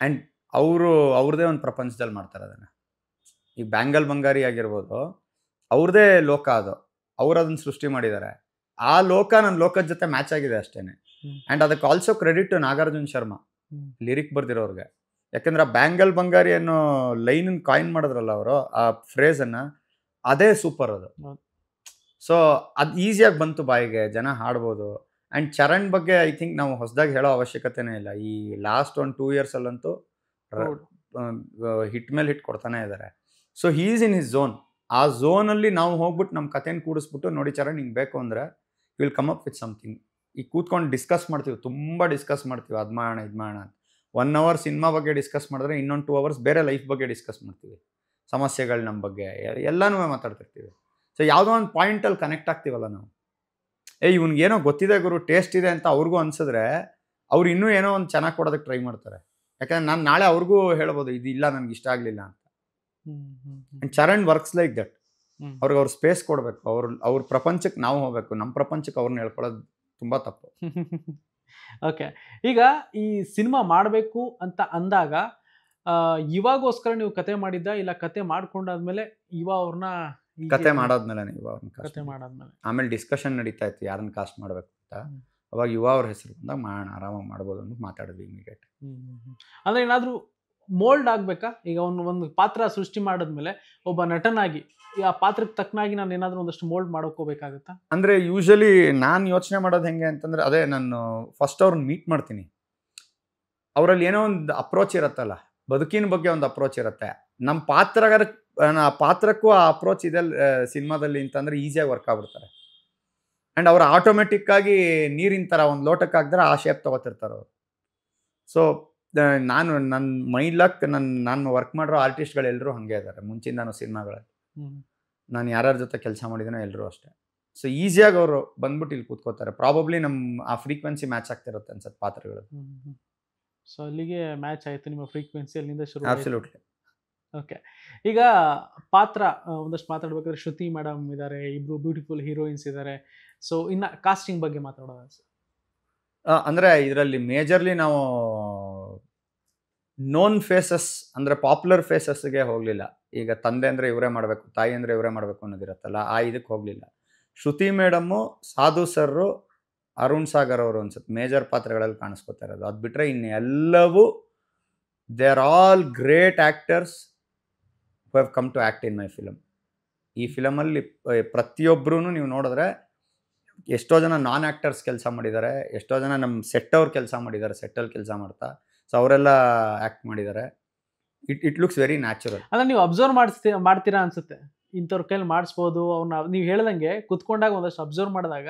ಆ್ಯಂಡ್ ಅವ್ರದ್ದೇ ಒಂದು ಪ್ರಪಂಚದಲ್ಲಿ ಮಾಡ್ತಾರೆ ಅದನ್ನು. ಈಗ ಬ್ಯಾಂಗಲ್ ಬಂಗಾರಿ ಆಗಿರ್ಬೋದು, ಅವ್ರದ್ದೇ ಲೋಕ ಅದು, ಅವ್ರು ಅದನ್ನು ಸೃಷ್ಟಿ ಮಾಡಿದ್ದಾರೆ. ಆ ಲೋಕ ನನ್ನ ಲೋಕದ ಜೊತೆ ಮ್ಯಾಚ್ ಆಗಿದೆ ಅಷ್ಟೇ. ಆ್ಯಂಡ್ ಅದಕ್ಕೆ also credit to Nagarjun Sharma, lyric ಬರ್ದಿರೋರ್ಗೆ. ಯಾಕಂದ್ರೆ ಆ ಬ್ಯಾಂಗಲ್ ಬಂಗಾರಿ ಅನ್ನೋ ಲೈನನ್ನು ಕಾಯಿನ್ ಮಾಡಿದ್ರಲ್ಲ ಅವರು, ಆ ಫ್ರೇಸನ್ನು, ಅದೇ ಸೂಪರ್ ಅದು. ಸೊ ಅದು ಈಸಿಯಾಗಿ ಬಂತು ಬಾಯಿಗೆ, ಜನ ಹಾಡ್ಬೋದು. ಆ್ಯಂಡ್ ಚರಣ್ ಬಗ್ಗೆ ಐ ಥಿಂಕ್ ನಾವು ಹೊಸದಾಗಿ ಹೇಳೋ ಅವಶ್ಯಕತೆನೇ ಇಲ್ಲ. ಈ ಲಾಸ್ಟ್ 1-2 ಇಯರ್ಸಲ್ಲಂತೂ ಹಿಟ್ ಮೇಲೆ ಹಿಟ್ ಕೊಡ್ತಾನೆ ಇದ್ದಾರೆ. So he is in his zone. ಆ ಝೋನಲ್ಲಿ ನಾವು ಹೋಗ್ಬಿಟ್ಟು ನಮ್ಮ ಕಥೆನ ಕೂಡಿಸ್ಬಿಟ್ಟು, ನೋಡಿ ಚರಣ್ ಹಿಂಗೆ ಬೇಕು ಅಂದರೆ will come up with something. ಈಗ ಕೂತ್ಕೊಂಡು ಡಿಸ್ಕಸ್ ಮಾಡ್ತೀವಿ, ತುಂಬ ಡಿಸ್ಕಸ್ ಮಾಡ್ತೀವಿ, ಅದು ಮಾಡೋಣ ಇದು ಮಾಡೋಣ ಅಂತ. 1 hour ಸಿನಿಮಾ ಬಗ್ಗೆ ಡಿಸ್ಕಸ್ ಮಾಡಿದ್ರೆ ಇನ್ನೊಂದು 2 hours ಬೇರೆ ಲೈಫ್ ಬಗ್ಗೆ ಡಿಸ್ಕಸ್ ಮಾಡ್ತೀವಿ, ಸಮಸ್ಯೆಗಳು ನಮ್ಮ ಬಗ್ಗೆ ಎಲ್ಲನೂ ಮಾತಾಡ್ತಿರ್ತೀವಿ. ಸೊ ಯಾವುದೋ ಒಂದು ಪಾಯಿಂಟಲ್ಲಿ ಕನೆಕ್ಟ್ ಆಗ್ತೀವಲ್ಲ ನಾವು. ಇವ್ನಿಗೇನೋ ಗೊತ್ತಿದೆ ಗುರು, ಟೇಸ್ಟ್ ಇದೆ ಅಂತ ಅವ್ರಿಗೂ ಅನ್ಸಿದ್ರೆ ಅವ್ರು ಇನ್ನೂ ಏನೋ ಒಂದು ಚೆನ್ನಾಗಿ ಕೊಡೋದಕ್ಕೆ ಟ್ರೈ ಮಾಡ್ತಾರೆ. ಯಾಕಂದ್ರೆ ನಾನು ನಾಳೆ ಅವ್ರಿಗೂ ಹೇಳ್ಬೋದು ಇದು ಇಲ್ಲ ನನಗೆ ಇಷ್ಟ ಆಗಲಿಲ್ಲ ಅಂತ. And Charan works like that. ಅವ್ರಿಗೆ ಅವ್ರ ಸ್ಪೇಸ್ ಕೊಡಬೇಕು, ಅವ್ರ ಪ್ರಪಂಚಕ್ಕೆ ನಾವು ಹೋಗ್ಬೇಕು, ನಮ್ಮ ಪ್ರಪಂಚಕ್ಕೆ ಅವ್ರನ್ನ ಹೇಳ್ಕೊಳ್ಳೋದು ತುಂಬ ತಪ್ಪು. ಓಕೆ, ಈಗ ಈ ಸಿನಿಮಾ ಮಾಡಬೇಕು ಅಂತ ಅಂದಾಗ ಇವಾಗೋಸ್ಕರ ನೀವು ಕತೆ ಮಾಡಿದ್ದ, ಇಲ್ಲ ಕತೆ ಮಾಡ್ಕೊಂಡಾದ್ಮೇಲೆ ಅವ್ರನ್ನ ಕತೆ ಮಾಡಾದ್ಮೇಲೆ ಕತೆ ಮಾಡಾದ್ಮೇಲೆ ಆಮೇಲೆ ಡಿಸ್ಕಷನ್ ನಡೀತಾ ಇತ್ತು ಯಾರನ್ನ ಕಾಸ್ಟ್ ಮಾಡಬೇಕು ಅಂತ. ಅವಾಗ ಅವ್ರ ಹೆಸರು ಬಂದಾಗ ಮಾಡೋಣ, ಆರಾಮಾಗಿ ಮಾಡ್ಬೋದು ಅಂತ ಮಾತಾಡಿದ್ವಿ ಇಮಿಡಿಯೇಟ್. ಅಂದ್ರೆ ಏನಾದರೂ ಮೋಲ್ಡ್ ಆಗ್ಬೇಕಾ? ಈಗ ಒಂದು ಪಾತ್ರ ಸೃಷ್ಟಿ ಮಾಡಿದ್ಮೇಲೆ ಒಬ್ಬ ನಟನಾಗಿ ಆ ಪಾತ್ರಕ್ಕೆ ತಕ್ಕನಾಗಿ ನಾನು ಏನಾದರೂ ಒಂದಷ್ಟು ಮೋಲ್ಡ್ ಮಾಡ್ಕೋಬೇಕಾಗತ್ತಾ? ಅಂದರೆ ಯೂಶಲಿ ನಾನು ಯೋಚನೆ ಮಾಡೋದು ಹೆಂಗೆ ಅಂತಂದರೆ, ಅದೇ ನಾನು ಫಸ್ಟ್ ಅವ್ರನ್ನ ಮೀಟ್ ಮಾಡ್ತೀನಿ. ಅವರಲ್ಲಿ ಏನೋ ಒಂದು ಅಪ್ರೋಚ್ ಇರುತ್ತಲ್ಲ, ಬದುಕಿನ ಬಗ್ಗೆ ಒಂದು ಅಪ್ರೋಚ್ ಇರುತ್ತೆ. ನಮ್ಮ ಪಾತ್ರಕ್ಕೂ ಆ ಅಪ್ರೋಚ್ ಇದೆ ಸಿನಿಮಾದಲ್ಲಿ ಅಂತಂದರೆ ಈಸಿಯಾಗಿ ವರ್ಕ್ ಆಗ್ಬಿಡ್ತಾರೆ. ಆ್ಯಂಡ್ ಅವ್ರು ಆಟೋಮೆಟಿಕ್ಕಾಗಿ ನೀರಿನ ಥರ ಒಂದು ಲೋಟಕ್ಕೆ ಹಾಕಿದ್ರೆ ಆ ಶೇಪ್ ತೊಗೋತಿರ್ತಾರೆ ಅವರು. ಸೊ ನಾನು ನನ್ನ ಮೈಲಕ್ ನಾನು ವರ್ಕ್ ಮಾಡಿರೋ ಆರ್ಟಿಸ್ಟ್ಗಳೆಲ್ಲರೂ ಹಾಗೆ ಇದ್ದಾರೆ ಮುಂಚಿಂದಾನು ಸಿನಿಮಾಗಳಲ್ಲಿ. ನಾನು ಯಾರ್ಯಾರ ಜೊತೆ ಕೆಲಸ ಮಾಡಿದ್ದೀನೋ ಎಲ್ಲರೂ ಅಷ್ಟೇ. ಸೊ ಈಸಿಯಾಗಿ ಅವರು ಬಂದ್ಬಿಟ್ಟು ಇಲ್ಲಿ ಕೂತ್ಕೋತಾರೆ. ಪ್ರಾಬಬ್ಲಿ ನಮ್ಮ ಆ ಫ್ರೀಕ್ವೆನ್ಸಿ ಮ್ಯಾಚ್ ಆಗ್ತಿರುತ್ತೆ ಅನ್ಸುತ್ತೆ ಪಾತ್ರಗಳು. ಸೊ ಅಲ್ಲಿಗೆ ಮ್ಯಾಚ್ ಆಯಿತು ನಿಮ್ಮ ಫ್ರೀಕ್ವೆನ್ಸಿ, ಅಲ್ಲಿಂದ ಶುರು. ಅಬ್ಸಲ್ಯೂಟ್ಲಿ. ಓಕೆ. ಈಗ ಪಾತ್ರ ಒಂದಷ್ಟು ಮಾತಾಡ್ಬೇಕಾದ್ರೆ ಶ್ರುತಿ ಮೇಡಮ್ ಇದ್ದಾರೆ, ಇಬ್ರು ಬ್ಯೂಟಿಫುಲ್ ಹೀರೋಯಿನ್ಸ್ ಇದ್ದಾರೆ. ಸೊ ಇನ್ನ ಕಾಸ್ಟಿಂಗ್ ಬಗ್ಗೆ ಮಾತಾಡೋಣ ಸರ್. ಅಂದರೆ ಇದರಲ್ಲಿ ಮೇಜರ್ಲಿ ನಾವು ನೋನ್ ಫೇಸಸ್ ಅಂದರೆ ಪಾಪ್ಯುಲರ್ ಫೇಸಸ್ಗೆ ಹೋಗಲಿಲ್ಲ. ಈಗ ತಂದೆ ಅಂದರೆ ಇವರೇ ಮಾಡಬೇಕು, ತಾಯಿ ಅಂದರೆ ಇವರೇ ಮಾಡಬೇಕು ಅನ್ನೋದಿರುತ್ತಲ್ಲ, ಆ ಇದಕ್ಕೆ ಹೋಗಲಿಲ್ಲ. ಶ್ರುತಿ ಮೇಡಮ್ಮು, ಸಾಧು ಸರ್ರು, ಅರುಣ್ ಸಾಗರ್ ಅವರು ಅನ್ಸುತ್ತೆ ಮೇಜರ್ ಪಾತ್ರಗಳಲ್ಲಿ ಕಾಣಿಸ್ಕೊತಾ ಇರೋದು. ಅದು ಬಿಟ್ಟರೆ ಇನ್ನೆಲ್ಲವೂ they are all great actors who have come to act in my film. ಈ ಫಿಲಮಲ್ಲಿ ಪ್ರತಿಯೊಬ್ಬರೂ ನೀವು ನೋಡಿದ್ರೆ ಎಷ್ಟೋ ಜನ ನಾನ್ ಆ್ಯಕ್ಟರ್ಸ್ ಕೆಲಸ ಮಾಡಿದ್ದಾರೆ, ಎಷ್ಟೋ ಜನ ನಮ್ಮ ಸೆಟ್ ಅವ್ರು ಕೆಲಸ ಮಾಡಿದ್ದಾರೆ, ಸೆಟ್ಟಲ್ಲಿ ಕೆಲಸ ಮಾಡ್ತಾ. ಸೊ ಅವರೆಲ್ಲ ಆ್ಯಕ್ಟ್ ಮಾಡಿದ್ದಾರೆ. It looks very natural. ಅಂದ್ರೆ ನೀವು ಅಬ್ಸರ್ವ್ ಮಾಡ್ತೀರಾ ಅನ್ಸುತ್ತೆ, ಇಂಥವ್ರ ಕೈಲಿ ಮಾಡಿಸ್ಬೋದು ಅವ್ರನ್ನ. ನೀವು ಹೇಳ್ದಂಗೆ ಕುತ್ಕೊಂಡಾಗ ಒಂದಷ್ಟು ಅಬ್ಸರ್ವ್ ಮಾಡಿದಾಗ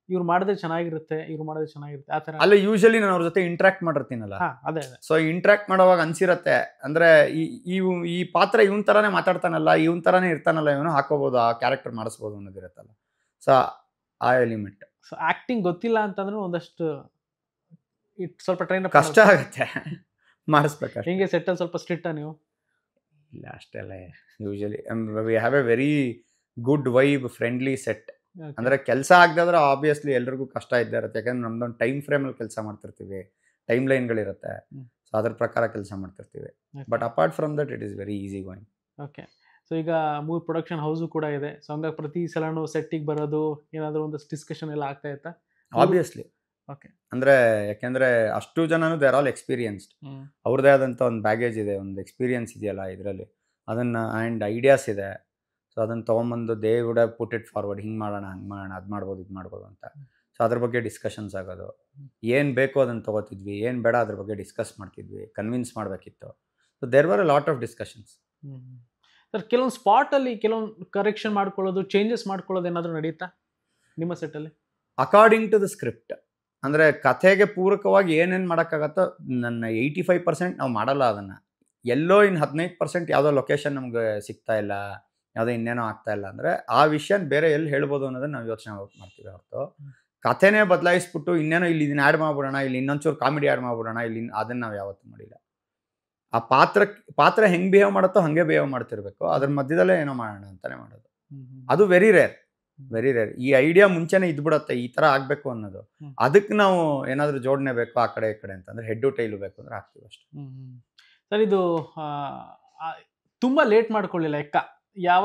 ಇವ್ರು ಮಾಡಿದ್ರೆ ಚೆನ್ನಾಗಿರುತ್ತೆ, ಇವ್ರು ಮಾಡಿದ್ರೆ ಚೆನ್ನಾಗಿರುತ್ತೆ ಆ ಥರ. ಅಲ್ಲ, ಯೂಶಲಿ ನಾನು ಅವ್ರ ಜೊತೆ ಇಂಟ್ರಾಕ್ಟ್ ಮಾಡಿರ್ತೀನಲ್ಲ, ಅದೇ ಸೊ ಇಂಟ್ರಾಕ್ಟ್ ಮಾಡೋವಾಗ ಅನ್ಸಿರತ್ತೆ, ಅಂದರೆ ಈ ಪಾತ್ರ ಇವನ್ ಥರನೇ ಮಾತಾಡ್ತಾನಲ್ಲ, ಇವನ್ ಥರನೇ ಇರ್ತಾನಲ್ಲ, ಇವನು ಹಾಕೋಬೋದು, ಆ ಕ್ಯಾರೆಕ್ಟರ್ ಮಾಡಿಸ್ಬೋದು ಅನ್ನೋದಿರುತ್ತಲ್ಲ. ಸೊ ಆ ಎಲಿಮೆಂಟ್. ಸೊ ಆಕ್ಟಿಂಗ್ ಗೊತ್ತಿಲ್ಲ ಅಂತಂದ್ರೆ ಒಂದಷ್ಟು ಸ್ವಲ್ಪ ಟ್ರೈನ್ ಕಷ್ಟ ಆಗುತ್ತೆ ಮಾಡಿಸ್ಬೇಕು. ಹಿಂಗೆ ಸೆಟ್ಟಲ್ಲಿ ಸ್ವಲ್ಪ ಸ್ಟ್ರಿಕ್ಟಾ ನೀವು? ಇಲ್ಲ, ಅಷ್ಟೆಲ್ಲ usually we have A very good vibe, friendly set. ಅಂದರೆ ಕೆಲಸ ಆಗದಾದ್ರೆ ಆಬ್ವಿಯಸ್ಲಿ ಎಲ್ರಿಗೂ ಕಷ್ಟ ಇದ್ದೇ ಇರುತ್ತೆ, ಯಾಕಂದ್ರೆ ನಮ್ದೊಂದು ಟೈಮ್ ಫ್ರೇಮಲ್ಲಿ ಕೆಲಸ ಮಾಡ್ತಿರ್ತೀವಿ, ಟೈಮ್ ಲೈನ್ಗಳಿರುತ್ತೆ. ಸೊ ಅದ್ರ ಪ್ರಕಾರ ಕೆಲಸ ಮಾಡ್ತಿರ್ತೀವಿ. But apart from that it is very easy going. Okay. So ಈಗ ಮೂರು ಪ್ರೊಡಕ್ಷನ್ ಹೌಸು ಕೂಡ ಇದೆ. ಸೊ ಹಂಗಾಗಿ ಪ್ರತಿ ಸಲನೂ ಸೆಟ್ಟಿಗೆ ಬರೋದು ಏನಾದರೂ ಒಂದಷ್ಟು ಡಿಸ್ಕಷನ್ ಎಲ್ಲ ಆಗ್ತಾ ಇತ್ತಾ? ಆಬ್ವಿಯಸ್ಲಿ. ಓಕೆ. ಅಂದರೆ ಯಾಕೆಂದರೆ ಅಷ್ಟು ಜನನು ದೇ ಆರ್ ಆಲ್ ಎಕ್ಸ್ಪೀರಿಯನ್ಸ್ಡ್. ಅವ್ರದ್ದೇ ಆದಂಥ ಒಂದು ಬ್ಯಾಗೇಜ್ ಇದೆ, ಒಂದು ಎಕ್ಸ್ಪೀರಿಯನ್ಸ್ ಇದೆಯಲ್ಲ ಇದರಲ್ಲಿ, ಅದನ್ನು ಆ್ಯಂಡ್ ಐಡಿಯಾಸ್ ಇದೆ. ಸೊ ಅದನ್ನು ತೊಗೊಂಬಂದು they would have put it forward, ಹಿಂಗೆ ಮಾಡೋಣ, ಹಂಗೆ ಮಾಡೋಣ, ಅದು ಮಾಡ್ಬೋದು, ಇದು ಮಾಡ್ಬೋದು ಅಂತ. ಸೊ ಅದ್ರ ಬಗ್ಗೆ ಡಿಸ್ಕಷನ್ಸ್ ಆಗೋದು, ಏನು ಬೇಕೋ ಅದನ್ನು ತೊಗೋತಿದ್ವಿ, ಏನು ಬೇಡ ಅದ್ರ ಬಗ್ಗೆ ಡಿಸ್ಕಸ್ ಮಾಡ್ತಿದ್ವಿ, ಕನ್ವಿನ್ಸ್ ಮಾಡಬೇಕಿತ್ತು. So there were a lot of discussions. Sir, ಕೆಲವೊಂದು ಸ್ಪಾಟಲ್ಲಿ ಕೆಲವೊಂದು ಕರೆಕ್ಷನ್ ಮಾಡ್ಕೊಳ್ಳೋದು, ಚೇಂಜಸ್ ಮಾಡ್ಕೊಳ್ಳೋದು ಏನಾದರೂ ನಡೀತಾ ನಿಮ್ಮ ಸೆಟ್ಟಲ್ಲಿ? According to the script. ಅಂದರೆ ಕಥೆಗೆ ಪೂರಕವಾಗಿ ಏನೇನು ಮಾಡೋಕ್ಕಾಗತ್ತೋ, ನನ್ನ 85% ನಾವು ಮಾಡಲ್ಲ ಅದನ್ನು. ಎಲ್ಲೋ ಇನ್ನು 15% ಯಾವುದೋ ಲೊಕೇಶನ್ ನಮ್ಗೆ ಸಿಗ್ತಾ ಇಲ್ಲ, ಯಾವುದೋ ಇನ್ನೇನೋ ಆಗ್ತಾ ಇಲ್ಲ ಅಂದರೆ ಆ ವಿಷಯ ಬೇರೆ ಎಲ್ಲಿ ಹೇಳ್ಬೋದು ಅನ್ನೋದನ್ನು ನಾವು ಯೋಚನೆ ಮಾಡ್ತೀವಿ ಹೊರತು ಕಥೆನೇ ಬದಲಾಯಿಸ್ಬಿಟ್ಟು ಇನ್ನೇನೋ ಇಲ್ಲಿ ಇದನ್ನ ಆ್ಯಡ್ ಮಾಡ್ಬಿಡೋಣ, ಇಲ್ಲಿ ಇನ್ನೊಂಚೂರು ಕಾಮಿಡಿ ಆ್ಯಡ್ ಮಾಡ್ಬಿಡೋಣ, ಇಲ್ಲಿ ಅದನ್ನು ನಾವು ಯಾವತ್ತೂ ಮಾಡಿಲ್ಲ. ಆ ಪಾತ್ರ ಹೆಂಗೆ ಬಿಹೇವ್ ಮಾಡುತ್ತೋ ಹಾಗೆ ಬಿಹೇವ್ ಮಾಡ್ತಿರ್ಬೇಕು, ಅದ್ರ ಮಧ್ಯದಲ್ಲೇ ಏನೋ ಮಾಡೋಣ ಅಂತಲೇ ಮಾಡೋದು. ಅದು ವೆರಿ ರೇರ್. ಈ ಐಡಿಯಾ ಮುಂಚೆನೇ ಇದ್ಬಿಡತ್ತೆ ಈ ಥರ ಆಗಬೇಕು ಅನ್ನೋದು. ಅದಕ್ಕೆ ನಾವು ಏನಾದರೂ ಜೋಡಣೆ ಬೇಕು ಆ ಕಡೆ ಈ ಕಡೆ ಅಂತಂದರೆ, ಹೆಡ್ಡು ಟೈಲು ಬೇಕು ಅಂದರೆ ಹಾಕ್ತೀವಿ ಅಷ್ಟೇ. ಸರ್, ಇದು ತುಂಬ ಲೇಟ್ ಮಾಡ್ಕೊಳ್ಳಿಲ್ಲ ಲೆಕ್ಕ. ಯಾವ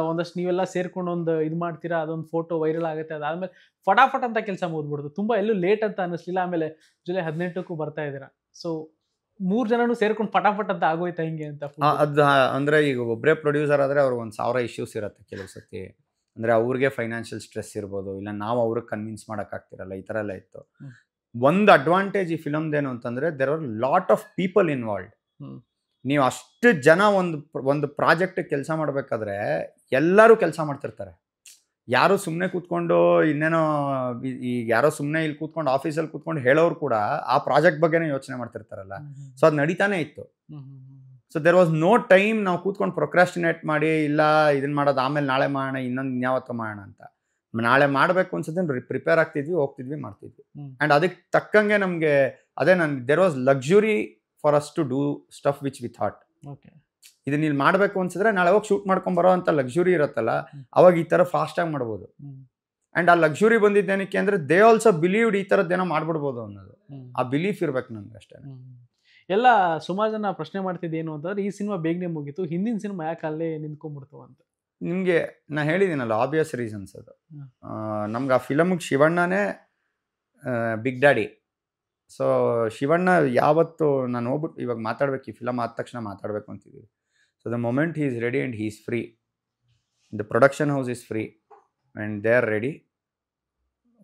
ಒಂದಷ್ಟು ನೀವೆಲ್ಲ ಸೇರ್ಕೊಂಡು ಒಂದು ಇದು ಮಾಡ್ತೀರಾ, ಅದೊಂದು ಫೋಟೋ ವೈರಲ್ ಆಗುತ್ತೆ, ಅದಾದ್ಮೇಲೆ ಫಟಾಫಟ್ ಅಂತ ಕೆಲಸ ಮುಗಿದ್ಬಿಡ್ತು. ತುಂಬ ಎಲ್ಲೂ ಲೇಟ್ ಅಂತ ಅನ್ನಿಸ್ಲಿಲ್ಲ. ಆಮೇಲೆ ಜುಲೈ 18ಕ್ಕೂ ಬರ್ತಾ ಇದ್ದೀರಾ. ಸೊ 3 ಜನನು ಸೇರ್ಕೊಂಡು ಫಟಾಫಟ್ ಅಂತ ಆಗೋಯ್ತಾ ಹಿಂಗೆ ಅಂತ? ಅದು ಅಂದರೆ ಈಗ ಒಬ್ಬರೇ ಪ್ರೊಡ್ಯೂಸರ್ ಆದರೆ ಅವ್ರಿಗೆ 1000 ಇಶ್ಯೂಸ್ ಇರುತ್ತೆ ಕೆಲವು ಸತಿ. ಅಂದರೆ ಅವ್ರಿಗೆ ಫೈನಾನ್ಷಿಯಲ್ ಸ್ಟ್ರೆಸ್ ಇರ್ಬೋದು, ಇಲ್ಲ ನಾವು ಅವ್ರಿಗೆ ಕನ್ವಿನ್ಸ್ ಮಾಡೋಕ್ಕಾಗ್ತಿರಲ್ಲ, ಈ ಥರ ಎಲ್ಲ ಇತ್ತು. ಒಂದು ಅಡ್ವಾಂಟೇಜ್ ಈ ಫಿಲಮ್ದೇನು ಅಂತಂದರೆ there are lot of people involved. ನೀವು ಅಷ್ಟು ಜನ ಒಂದು ಪ್ರಾಜೆಕ್ಟ್ ಕೆಲಸ ಮಾಡಬೇಕಾದ್ರೆ ಎಲ್ಲರೂ ಕೆಲಸ ಮಾಡ್ತಿರ್ತಾರೆ. ಯಾರು ಸುಮ್ಮನೆ ಕೂತ್ಕೊಂಡು ಇನ್ನೇನೋ ಈಗ ಯಾರೋ ಸುಮ್ಮನೆ ಇಲ್ಲಿ ಕೂತ್ಕೊಂಡು ಆಫೀಸಲ್ಲಿ ಕೂತ್ಕೊಂಡು ಹೇಳೋರು ಕೂಡ ಆ ಪ್ರಾಜೆಕ್ಟ್ ಬಗ್ಗೆನೇ ಯೋಚನೆ ಮಾಡ್ತಿರ್ತಾರಲ್ಲ. ಸೊ ಅದು ನಡೀತಾನೆ ಇತ್ತು. So there was no time ನಾವು ಕೂತ್ಕೊಂಡು ಪ್ರೊಕ್ರಾಸ್ಟಿನೇಟ್ ಮಾಡಿ ಇಲ್ಲ ಇದನ್ನ ಮಾಡೋದು ಆಮೇಲೆ ನಾಳೆ ಮಾಡೋಣ, ಇನ್ನೊಂದು ಇನ್ಯಾವತ್ತೋ ಮಾಡೋಣ ಅಂತ. ನಾಳೆ ಮಾಡಬೇಕು ಅನ್ಸುತ್ತೆ ಪ್ರಿಪೇರ್ ಆಗ್ತಿದ್ವಿ, ಹೋಗ್ತಿದ್ವಿ, ಮಾಡ್ತಿದ್ವಿ. ಆ್ಯಂಡ್ ಅದಕ್ಕೆ ತಕ್ಕಂಗೆ ನಮಗೆ ಅದೇ there was luxury for us to do stuff which we thought. Okay, ಇದನ್ನ ಇಲ್ಲಿ ಮಾಡಬೇಕು ಅನ್ಸಿದ್ರೆ ನಾಳೆ ಹೋಗಿ ಶೂಟ್ ಮಾಡ್ಕೊಂಬರೋ ಅಂತ ಲಕ್ಸುರಿ ಇರುತ್ತಲ್ಲ, ಅವಾಗ ಈ ಥರ ಫಾಸ್ಟಾಗಿ ಮಾಡ್ಬೋದು. ಆ್ಯಂಡ್ ಆ ಲಕ್ಸುರಿ ಬಂದಿದ್ದೇನಕ್ಕೆ ಅಂದರೆ ದೇ ಆಲ್ಸೋ ಬಿಲೀವ್ಡ್ ಈ ಥರದ್ದೇನೋ ಮಾಡ್ಬಿಡ್ಬೋದು ಅನ್ನೋದು. ಆ ಬಿಲೀಫ್ ಇರ್ಬೇಕು ನಮ್ಗೆ ಅಷ್ಟೇ. ಎಲ್ಲ ಸುಮಾರು ಜನ ಪ್ರಶ್ನೆ ಮಾಡ್ತಿದ್ದೇನು ಅಂತಂದ್ರೆ, ಈ ಸಿನಿಮಾ ಬೇಗನೆ ಮುಗೀತು, ಹಿಂದಿನ ಸಿನಿಮಾ ಯಾಕೆ ಅಲ್ಲೇ ನಿಂತ್ಕೊಂಡ್ಬಿಡ್ತು ಅಂತ. ನಿಮಗೆ ನಾ ಹೇಳಿದ್ದೀನಲ್ಲ, ಆಬ್ವಿಯಸ್ ರೀಸನ್ಸ್ ಅದು. ನಮ್ಗೆ ಆ ಫಿಲಮ್ಗೆ ಶಿವಣ್ಣನೇ ಬಿಗ್ ಡ್ಯಾಡಿ. ಸೊ ಶಿವಣ್ಣ ಯಾವತ್ತು ನಾನು ಹೋಗ್ಬಿಟ್ಟು ಇವಾಗ ಮಾತಾಡ್ಬೇಕು, ಈ ಫಿಲಮ್ ಆದ ತಕ್ಷಣ ಮಾತಾಡಬೇಕು ಅಂತಿದ್ದೀವಿ. So the moment he is ready and he is free, the production house is free and they are ready,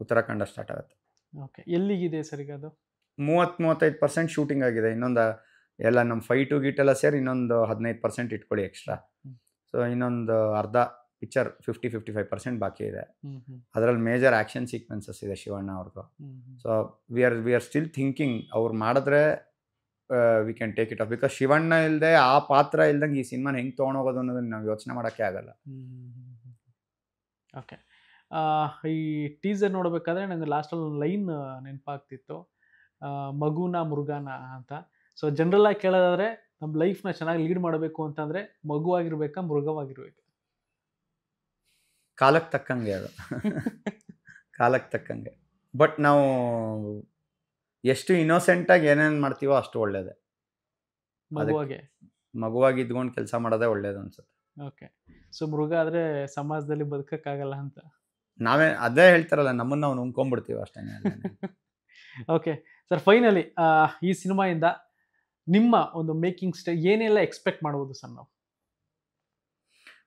Uttarakanda start ಆಗುತ್ತೆ. ಓಕೆ, ಎಲ್ಲಿಗಿದೆ ಸರ್ ಈಗ ಅದು? 30-35% ಶೂಟಿಂಗ್ ಆಗಿದೆ. ಇನ್ನೊಂದು ಎಲ್ಲ ನಮ್ಮ ಫೈಟು ಗೀಟೆಲ್ಲ ಸೇರಿ ಇನ್ನೊಂದು 15% ಇಟ್ಕೊಳ್ಳಿ ಎಕ್ಸ್ಟ್ರಾ. ಸೊ ಇನ್ನೊಂದು ಅರ್ಧ ಪಿಕ್ಚರ್ 50-55% ಬಾಕಿ ಇದೆ. ಅದರಲ್ಲಿ ಮೇಜರ್ ಆ್ಯಕ್ಷನ್ ಸೀಕ್ವೆನ್ಸಸ್ ಇದೆ ಶಿವಣ್ಣ ಅವ್ರದ್ದು. So we are still thinking ಅವ್ರು ಮಾಡಿದ್ರೆ we can take it up. Because Shivanna ಇಲ್ಲದೆ ಆ ಪಾತ್ರ ಇಲ್ದಂಗೆ ಈ ಸಿನಿಮಾನ ಹೆಂಗೆ ತೊಗೊಂಡೋಗೋದು ಅನ್ನೋದನ್ನ ನಾವು ಯೋಚನೆ ಮಾಡೋಕ್ಕೆ ಆಗಲ್ಲ. ಓಕೆ, ಈ ಟೀಸರ್ ನೋಡಬೇಕಾದ್ರೆ ನನಗೆ ಲಾಸ್ಟಲ್ಲಿ ಒಂದು ಲೈನ್ ನೆನಪಾಗ್ತಿತ್ತು, ಮಗುನ ಮುರುಗಾನ ಅಂತ. ಸೊ ಜನರಲ್ ಆಗಿ ಕೇಳೋದಾದ್ರೆ ನಮ್ಮ ಲೈಫ್ನ ಚೆನ್ನಾಗಿ ಲೀಡ್ ಮಾಡಬೇಕು ಅಂತಂದ್ರೆ ಮಗುವಾಗಿರ್ಬೇಕಾ ಮೃಗವಾಗಿರ್ಬೇಕಾ? ಕಾಲಕ್ಕೆ ತಕ್ಕಂಗೆ ಅದು. ಕಾಲಕ್ಕೆ ತಕ್ಕಂಗೆ. ಬಟ್ ನಾವು ಎಷ್ಟು ಇನ್ನೋಸೆಂಟಾಗಿ ಏನೇನು ಮಾಡ್ತೀವೋ ಅಷ್ಟು ಒಳ್ಳೇದೆ. ಮಗುವಾಗೆ. ಮಗುವಾಗಿ ಇದ್ಕೊಂಡು ಕೆಲಸ ಮಾಡೋದೇ ಒಳ್ಳೇದು ಅನ್ಸುತ್ತೆ. ಓಕೆ. ಸೊ ಮೃಗ ಆದ್ರೆ ಸಮಾಜದಲ್ಲಿ ಬದುಕಕ್ಕಾಗಲ್ಲ ಅಂತ. ನಾವೇ ಅದೇ ಹೇಳ್ತಾರಲ್ಲ, ನಮ್ಮನ್ನ ನಾವು ನುಂಗ್ಕೊಂಡ್ಬಿಡ್ತೀವಿ ಅಷ್ಟೇನೆ. ಓಕೆ ಸರ್, ಫೈನಲಿ ಈ ಸಿನಿಮಾಯಿಂದ ನಿಮ್ಮ ಒಂದು ಮೇಕಿಂಗ್ ಏನೆಲ್ಲ ಎಕ್ಸ್ಪೆಕ್ಟ್ ಮಾಡ್ಬೋದು ಸರ್ ನಾವು?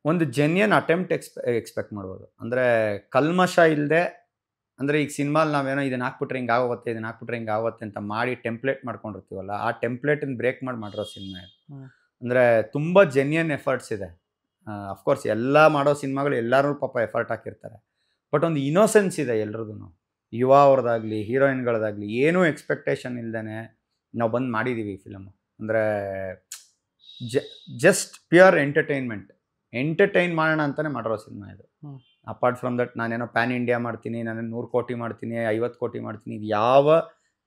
ಒಂದು ಜೆನ್ಯನ್ ಅಟೆಂಪ್ಟ್ ಎಕ್ಸ್ಪೆಕ್ಟ್ ಮಾಡ್ಬೋದು. ಅಂದರೆ ಕಲ್ಮಶ ಇಲ್ಲದೆ, ಅಂದರೆ ಈಗ ಸಿನಿಮಾಲಿ ನಾವೇನೋ ಇದನ್ನ ಹಾಕ್ಬಿಟ್ರೆ ಹಿಂಗೆ ಆಗೋಗುತ್ತೆ, ಇದನ್ನ ಹಾಕ್ಬಿಟ್ರೆ ಹಿಂಗೆ ಆಗುತ್ತೆ ಅಂತ ಮಾಡಿ ಟೆಂಪ್ಲೇಟ್ ಮಾಡ್ಕೊಂಡಿರ್ತೀವಲ್ಲ, ಆ ಟೆಂಪ್ಲೇಟನ್ನ ಬ್ರೇಕ್ ಮಾಡಿರೋ ಸಿನಿಮಾ ಇದು. ಅಂದರೆ ತುಂಬ ಜೆನ್ಯನ್ ಎಫರ್ಟ್ಸ್ ಇದೆ. ಅಫ್ಕೋರ್ಸ್ ಎಲ್ಲ ಮಾಡೋ ಸಿನಿಮಾಗಳು ಎಲ್ಲರೂ ಪಾಪ ಎಫರ್ಟ್ ಹಾಕಿರ್ತಾರೆ. ಬಟ್ ಒಂದು ಇನ್ನೋಸೆನ್ಸ್ ಇದೆ ಎಲ್ರದ್ದು. ಯುವ ಅವ್ರದ್ದಾಗಲಿ ಹೀರೋಯಿನ್ಗಳದಾಗಲಿ ಏನೂ ಎಕ್ಸ್ಪೆಕ್ಟೇಷನ್ ಇಲ್ದೇ ನಾವು ಬಂದು ಮಾಡಿದ್ದೀವಿ ಈ ಫಿಲಮ್. ಅಂದರೆ ಜಸ್ಟ್ ಪ್ಯೂರ್ ಎಂಟರ್ಟೈನ್ ಮಾಡೋಣ ಅಂತಲೇ ಮಾಡಿರೋ ಸಿನಿಮಾ ಇದು. ಅಪಾರ್ಟ್ ಫ್ರಮ್ ದಟ್ ನಾನೇನೋ ಪ್ಯಾನ್ ಇಂಡಿಯಾ ಮಾಡ್ತೀನಿ, ನಾನು 100 ಕೋಟಿ ಮಾಡ್ತೀನಿ, 50 ಕೋಟಿ ಮಾಡ್ತೀನಿ, ಇದು ಯಾವ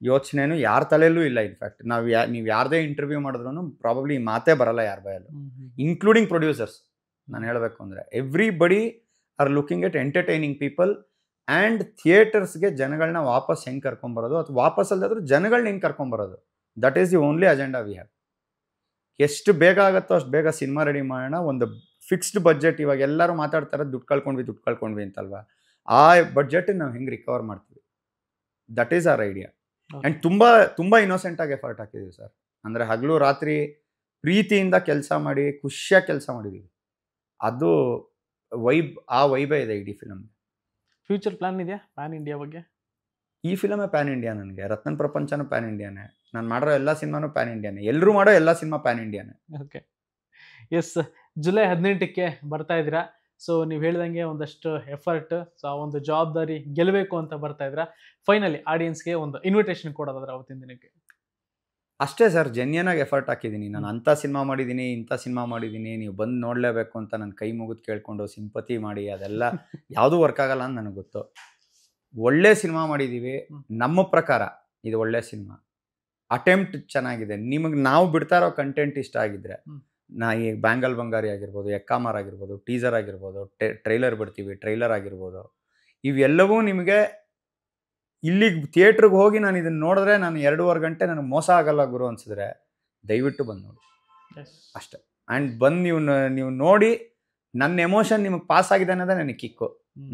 ಯೋಚನೆನೂ ಯಾರ ತಲೆಯಲ್ಲೂ ಇಲ್ಲ. ಇನ್ಫ್ಯಾಕ್ಟ್ ನೀವು ಯಾರದೇ ಇಂಟರ್ವ್ಯೂ ಮಾಡಿದ್ರೂ ಪ್ರಾಬಬ್ಲಿ ಈ ಮಾತೇ ಬರಲ್ಲ ಯಾರ ಬಾಯಲ್ಲೂ, ಇನ್ಕ್ಲೂಡಿಂಗ್ ಪ್ರೊಡ್ಯೂಸರ್ಸ್. ನಾನು ಹೇಳಬೇಕು ಅಂದರೆ everybody are looking at entertaining people and ಥಿಯೇಟರ್ಸ್ಗೆ ಜನಗಳನ್ನ ವಾಪಸ್ ಹೆಂಗೆ ಕರ್ಕೊಂಬರೋದು, ಅಥವಾ ವಾಪಸ್ ಅಲ್ದಾದ್ರೂ ಜನಗಳನ್ನ ಹೆಂಗೆ ಕರ್ಕೊಂಬರೋದು. That is the only agenda we have. ಎಷ್ಟು ಬೇಗ ಆಗುತ್ತೋ ಅಷ್ಟು ಬೇಗ ಸಿನಿಮಾ ರೆಡಿ ಮಾಡೋಣ. ಒಂದು ಫಿಕ್ಸ್ಡ್ ಬಡ್ಜೆಟ್, ಇವಾಗ ಎಲ್ಲರೂ ಮಾತಾಡ್ತಾರೆ ದುಡ್ಡು ಕಳ್ಕೊಂಡ್ವಿ ಅಂತಲ್ವಾ, ಆ ಬಡ್ಜೆಟ್ ನಾವು ಹೆಂಗೆ ರಿಕವರ್ ಮಾಡ್ತೀವಿ, that is our idea. And ತುಂಬ ಇನ್ನೋಸೆಂಟಾಗಿ ಎಫರ್ಟ್ ಹಾಕಿದ್ದೀವಿ ಸರ್. ಅಂದರೆ ಹಗಲು ರಾತ್ರಿ ಪ್ರೀತಿಯಿಂದ ಕೆಲಸ ಮಾಡಿ ಖುಷಿಯಾಗಿ ಕೆಲಸ ಮಾಡಿದ್ದೀವಿ. ಅದು ಆ ವೈಬೇ ಇದೆ ಇಡೀ ಫಿಲಮ್. ಫ್ಯೂಚರ್ ಪ್ಲಾನ್ ಇದೆಯಾ ಪ್ಯಾನ್ ಇಂಡಿಯಾ ಬಗ್ಗೆ? ಈ ಫಿಲಮೇ ಪ್ಯಾನ್ ಇಂಡಿಯಾ. ನನಗೆ ರತ್ನನ್ ಪ್ರಪಂಚನೂ ಪ್ಯಾನ್ ಇಂಡಿಯಾನೇ, ನಾನು ಮಾಡಿರೋ ಎಲ್ಲ ಸಿನಿಮಾನೂ ಪ್ಯಾನ್ ಇಂಡಿಯಾನೇ, ಎಲ್ಲರೂ ಮಾಡೋ ಎಲ್ಲ ಸಿನಿಮಾ ಪ್ಯಾನ್ ಇಂಡಿಯಾನೇ. ಓಕೆ. ಎಸ್, ಜುಲೈ 18ಕ್ಕೆ ಬರ್ತಾ ಇದ್ದೀರಾ. ಸೊ ನೀವು ಹೇಳ್ದಂಗೆ ಒಂದಷ್ಟು ಎಫರ್ಟ್, ಸೊ ಆ ಒಂದು ಜವಾಬ್ದಾರಿ ಗೆಲ್ಲಬೇಕು ಅಂತ ಬರ್ತಾ ಇದ್ದೀರಾ. ಫೈನಲಿ ಆಡಿಯನ್ಸ್ಗೆ ಒಂದು ಇನ್ವಿಟೇಷನ್ ಕೊಡೋದಾದ್ರೆ ಅವತ್ತಿನ ದಿನಕ್ಕೆ? ಅಷ್ಟೇ ಸರ್, ಜೆನ್ಯನಾಗಿ ಎಫರ್ಟ್ ಹಾಕಿದ್ದೀನಿ. ನಾನು ಅಂಥ ಸಿನಿಮಾ ಮಾಡಿದ್ದೀನಿ, ಇಂಥ ಸಿನಿಮಾ ಮಾಡಿದ್ದೀನಿ, ನೀವು ಬಂದು ನೋಡಲೇಬೇಕು ಅಂತ ನನ್ನ ಕೈ ಮುಗಿದು ಕೇಳ್ಕೊಂಡು ಸಿಂಪತಿ ಮಾಡಿ ಅದೆಲ್ಲ ಯಾವುದೂ ವರ್ಕ್ ಆಗಲ್ಲ ಅಂತ ನನಗೆ ಗೊತ್ತು. ಒಳ್ಳೆ ಸಿನಿಮಾ ಮಾಡಿದ್ದೀವಿ. ನಮ್ಮ ಪ್ರಕಾರ ಇದು ಒಳ್ಳೆ ಸಿನಿಮಾ. ಅಟೆಂಪ್ಟ್ ಚೆನ್ನಾಗಿದೆ. ನಿಮಗೆ ನಾವು ಬಿಡ್ತಾ ಇರೋ ಕಂಟೆಂಟ್ ಇಷ್ಟ ಆಗಿದ್ರೆ, ಈ ಬ್ಯಾಂಗಲ್ ಬಂಗಾರಿ ಆಗಿರ್ಬೋದು, ಎಕ್ಕಾಮಾರ್ ಆಗಿರ್ಬೋದು, ಟೀಸರ್ ಆಗಿರ್ಬೋದು, ಟ್ರೈಲರ್ ಬಿಡ್ತೀವಿ, ಟ್ರೈಲರ್ ಆಗಿರ್ಬೋದು, ಇವೆಲ್ಲವೂ ನಿಮಗೆ ಇಲ್ಲಿಗೆ ಥಿಯೇಟ್ರಿಗೆ ಹೋಗಿ ನಾನು ಇದನ್ನು ನೋಡಿದ್ರೆ ನಾನು 2.5 ಗಂಟೆ ನನಗೆ ಮೋಸ ಆಗಲ್ಲ ಗುರು ಅನಿಸಿದ್ರೆ ದಯವಿಟ್ಟು ಬಂದು ನೋಡಿ ಅಷ್ಟೇ. ಆ್ಯಂಡ್ ಬಂದು ನೀವು ನೋಡಿ ನನ್ನ ಎಮೋಷನ್ ನಿಮಗೆ ಪಾಸ್ ಆಗಿದೆ ಅನ್ನೋದೇ ನನಗೆ ಕಿಕ್ಕು.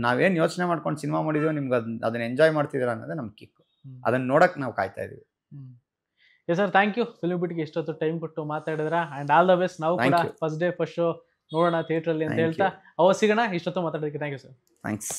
ನಾವೇನು ಯೋಚನೆ ಮಾಡ್ಕೊಂಡು ಸಿನಿಮಾ ಮಾಡಿದೀವೋ ನಿಮ್ಗೆ ಅದನ್ನ ಎಂಜಾಯ್ ಮಾಡ್ತಿದ್ದೀರಾ ಅನ್ನೋದೇ ನಮ್ಗೆ ಕಿಕ್ಕು. ಅದನ್ನು ನೋಡೋಕ್ಕೆ ನಾವು ಕಾಯ್ತಾ ಇದ್ದೀವಿ. Yes sir, thank you. Film ಬಿಟ್ಗೆ ಎಷ್ಟೊತ್ತು ಟೈಮ್ ಕೊಟ್ಟು ಮಾತಾಡಿದ್ರ. And all the best. ನಾವು ಕೂಡ ಫಸ್ಟ್ ಡೇ ಫಸ್ಟ್ ಶೋ ನೋಡೋಣ ಥಿಯೇಟ್ರಲ್ಲಿ ಅಂತ ಹೇಳ್ತಾ ಅವ ಸಿಗೋಣ. ಇಷ್ಟೊತ್ತು ಮಾತಾಡೋದಕ್ಕೆ ಥ್ಯಾಂಕ್ ಯು ಸರ್. ಥ್ಯಾಂಕ್ಸ್.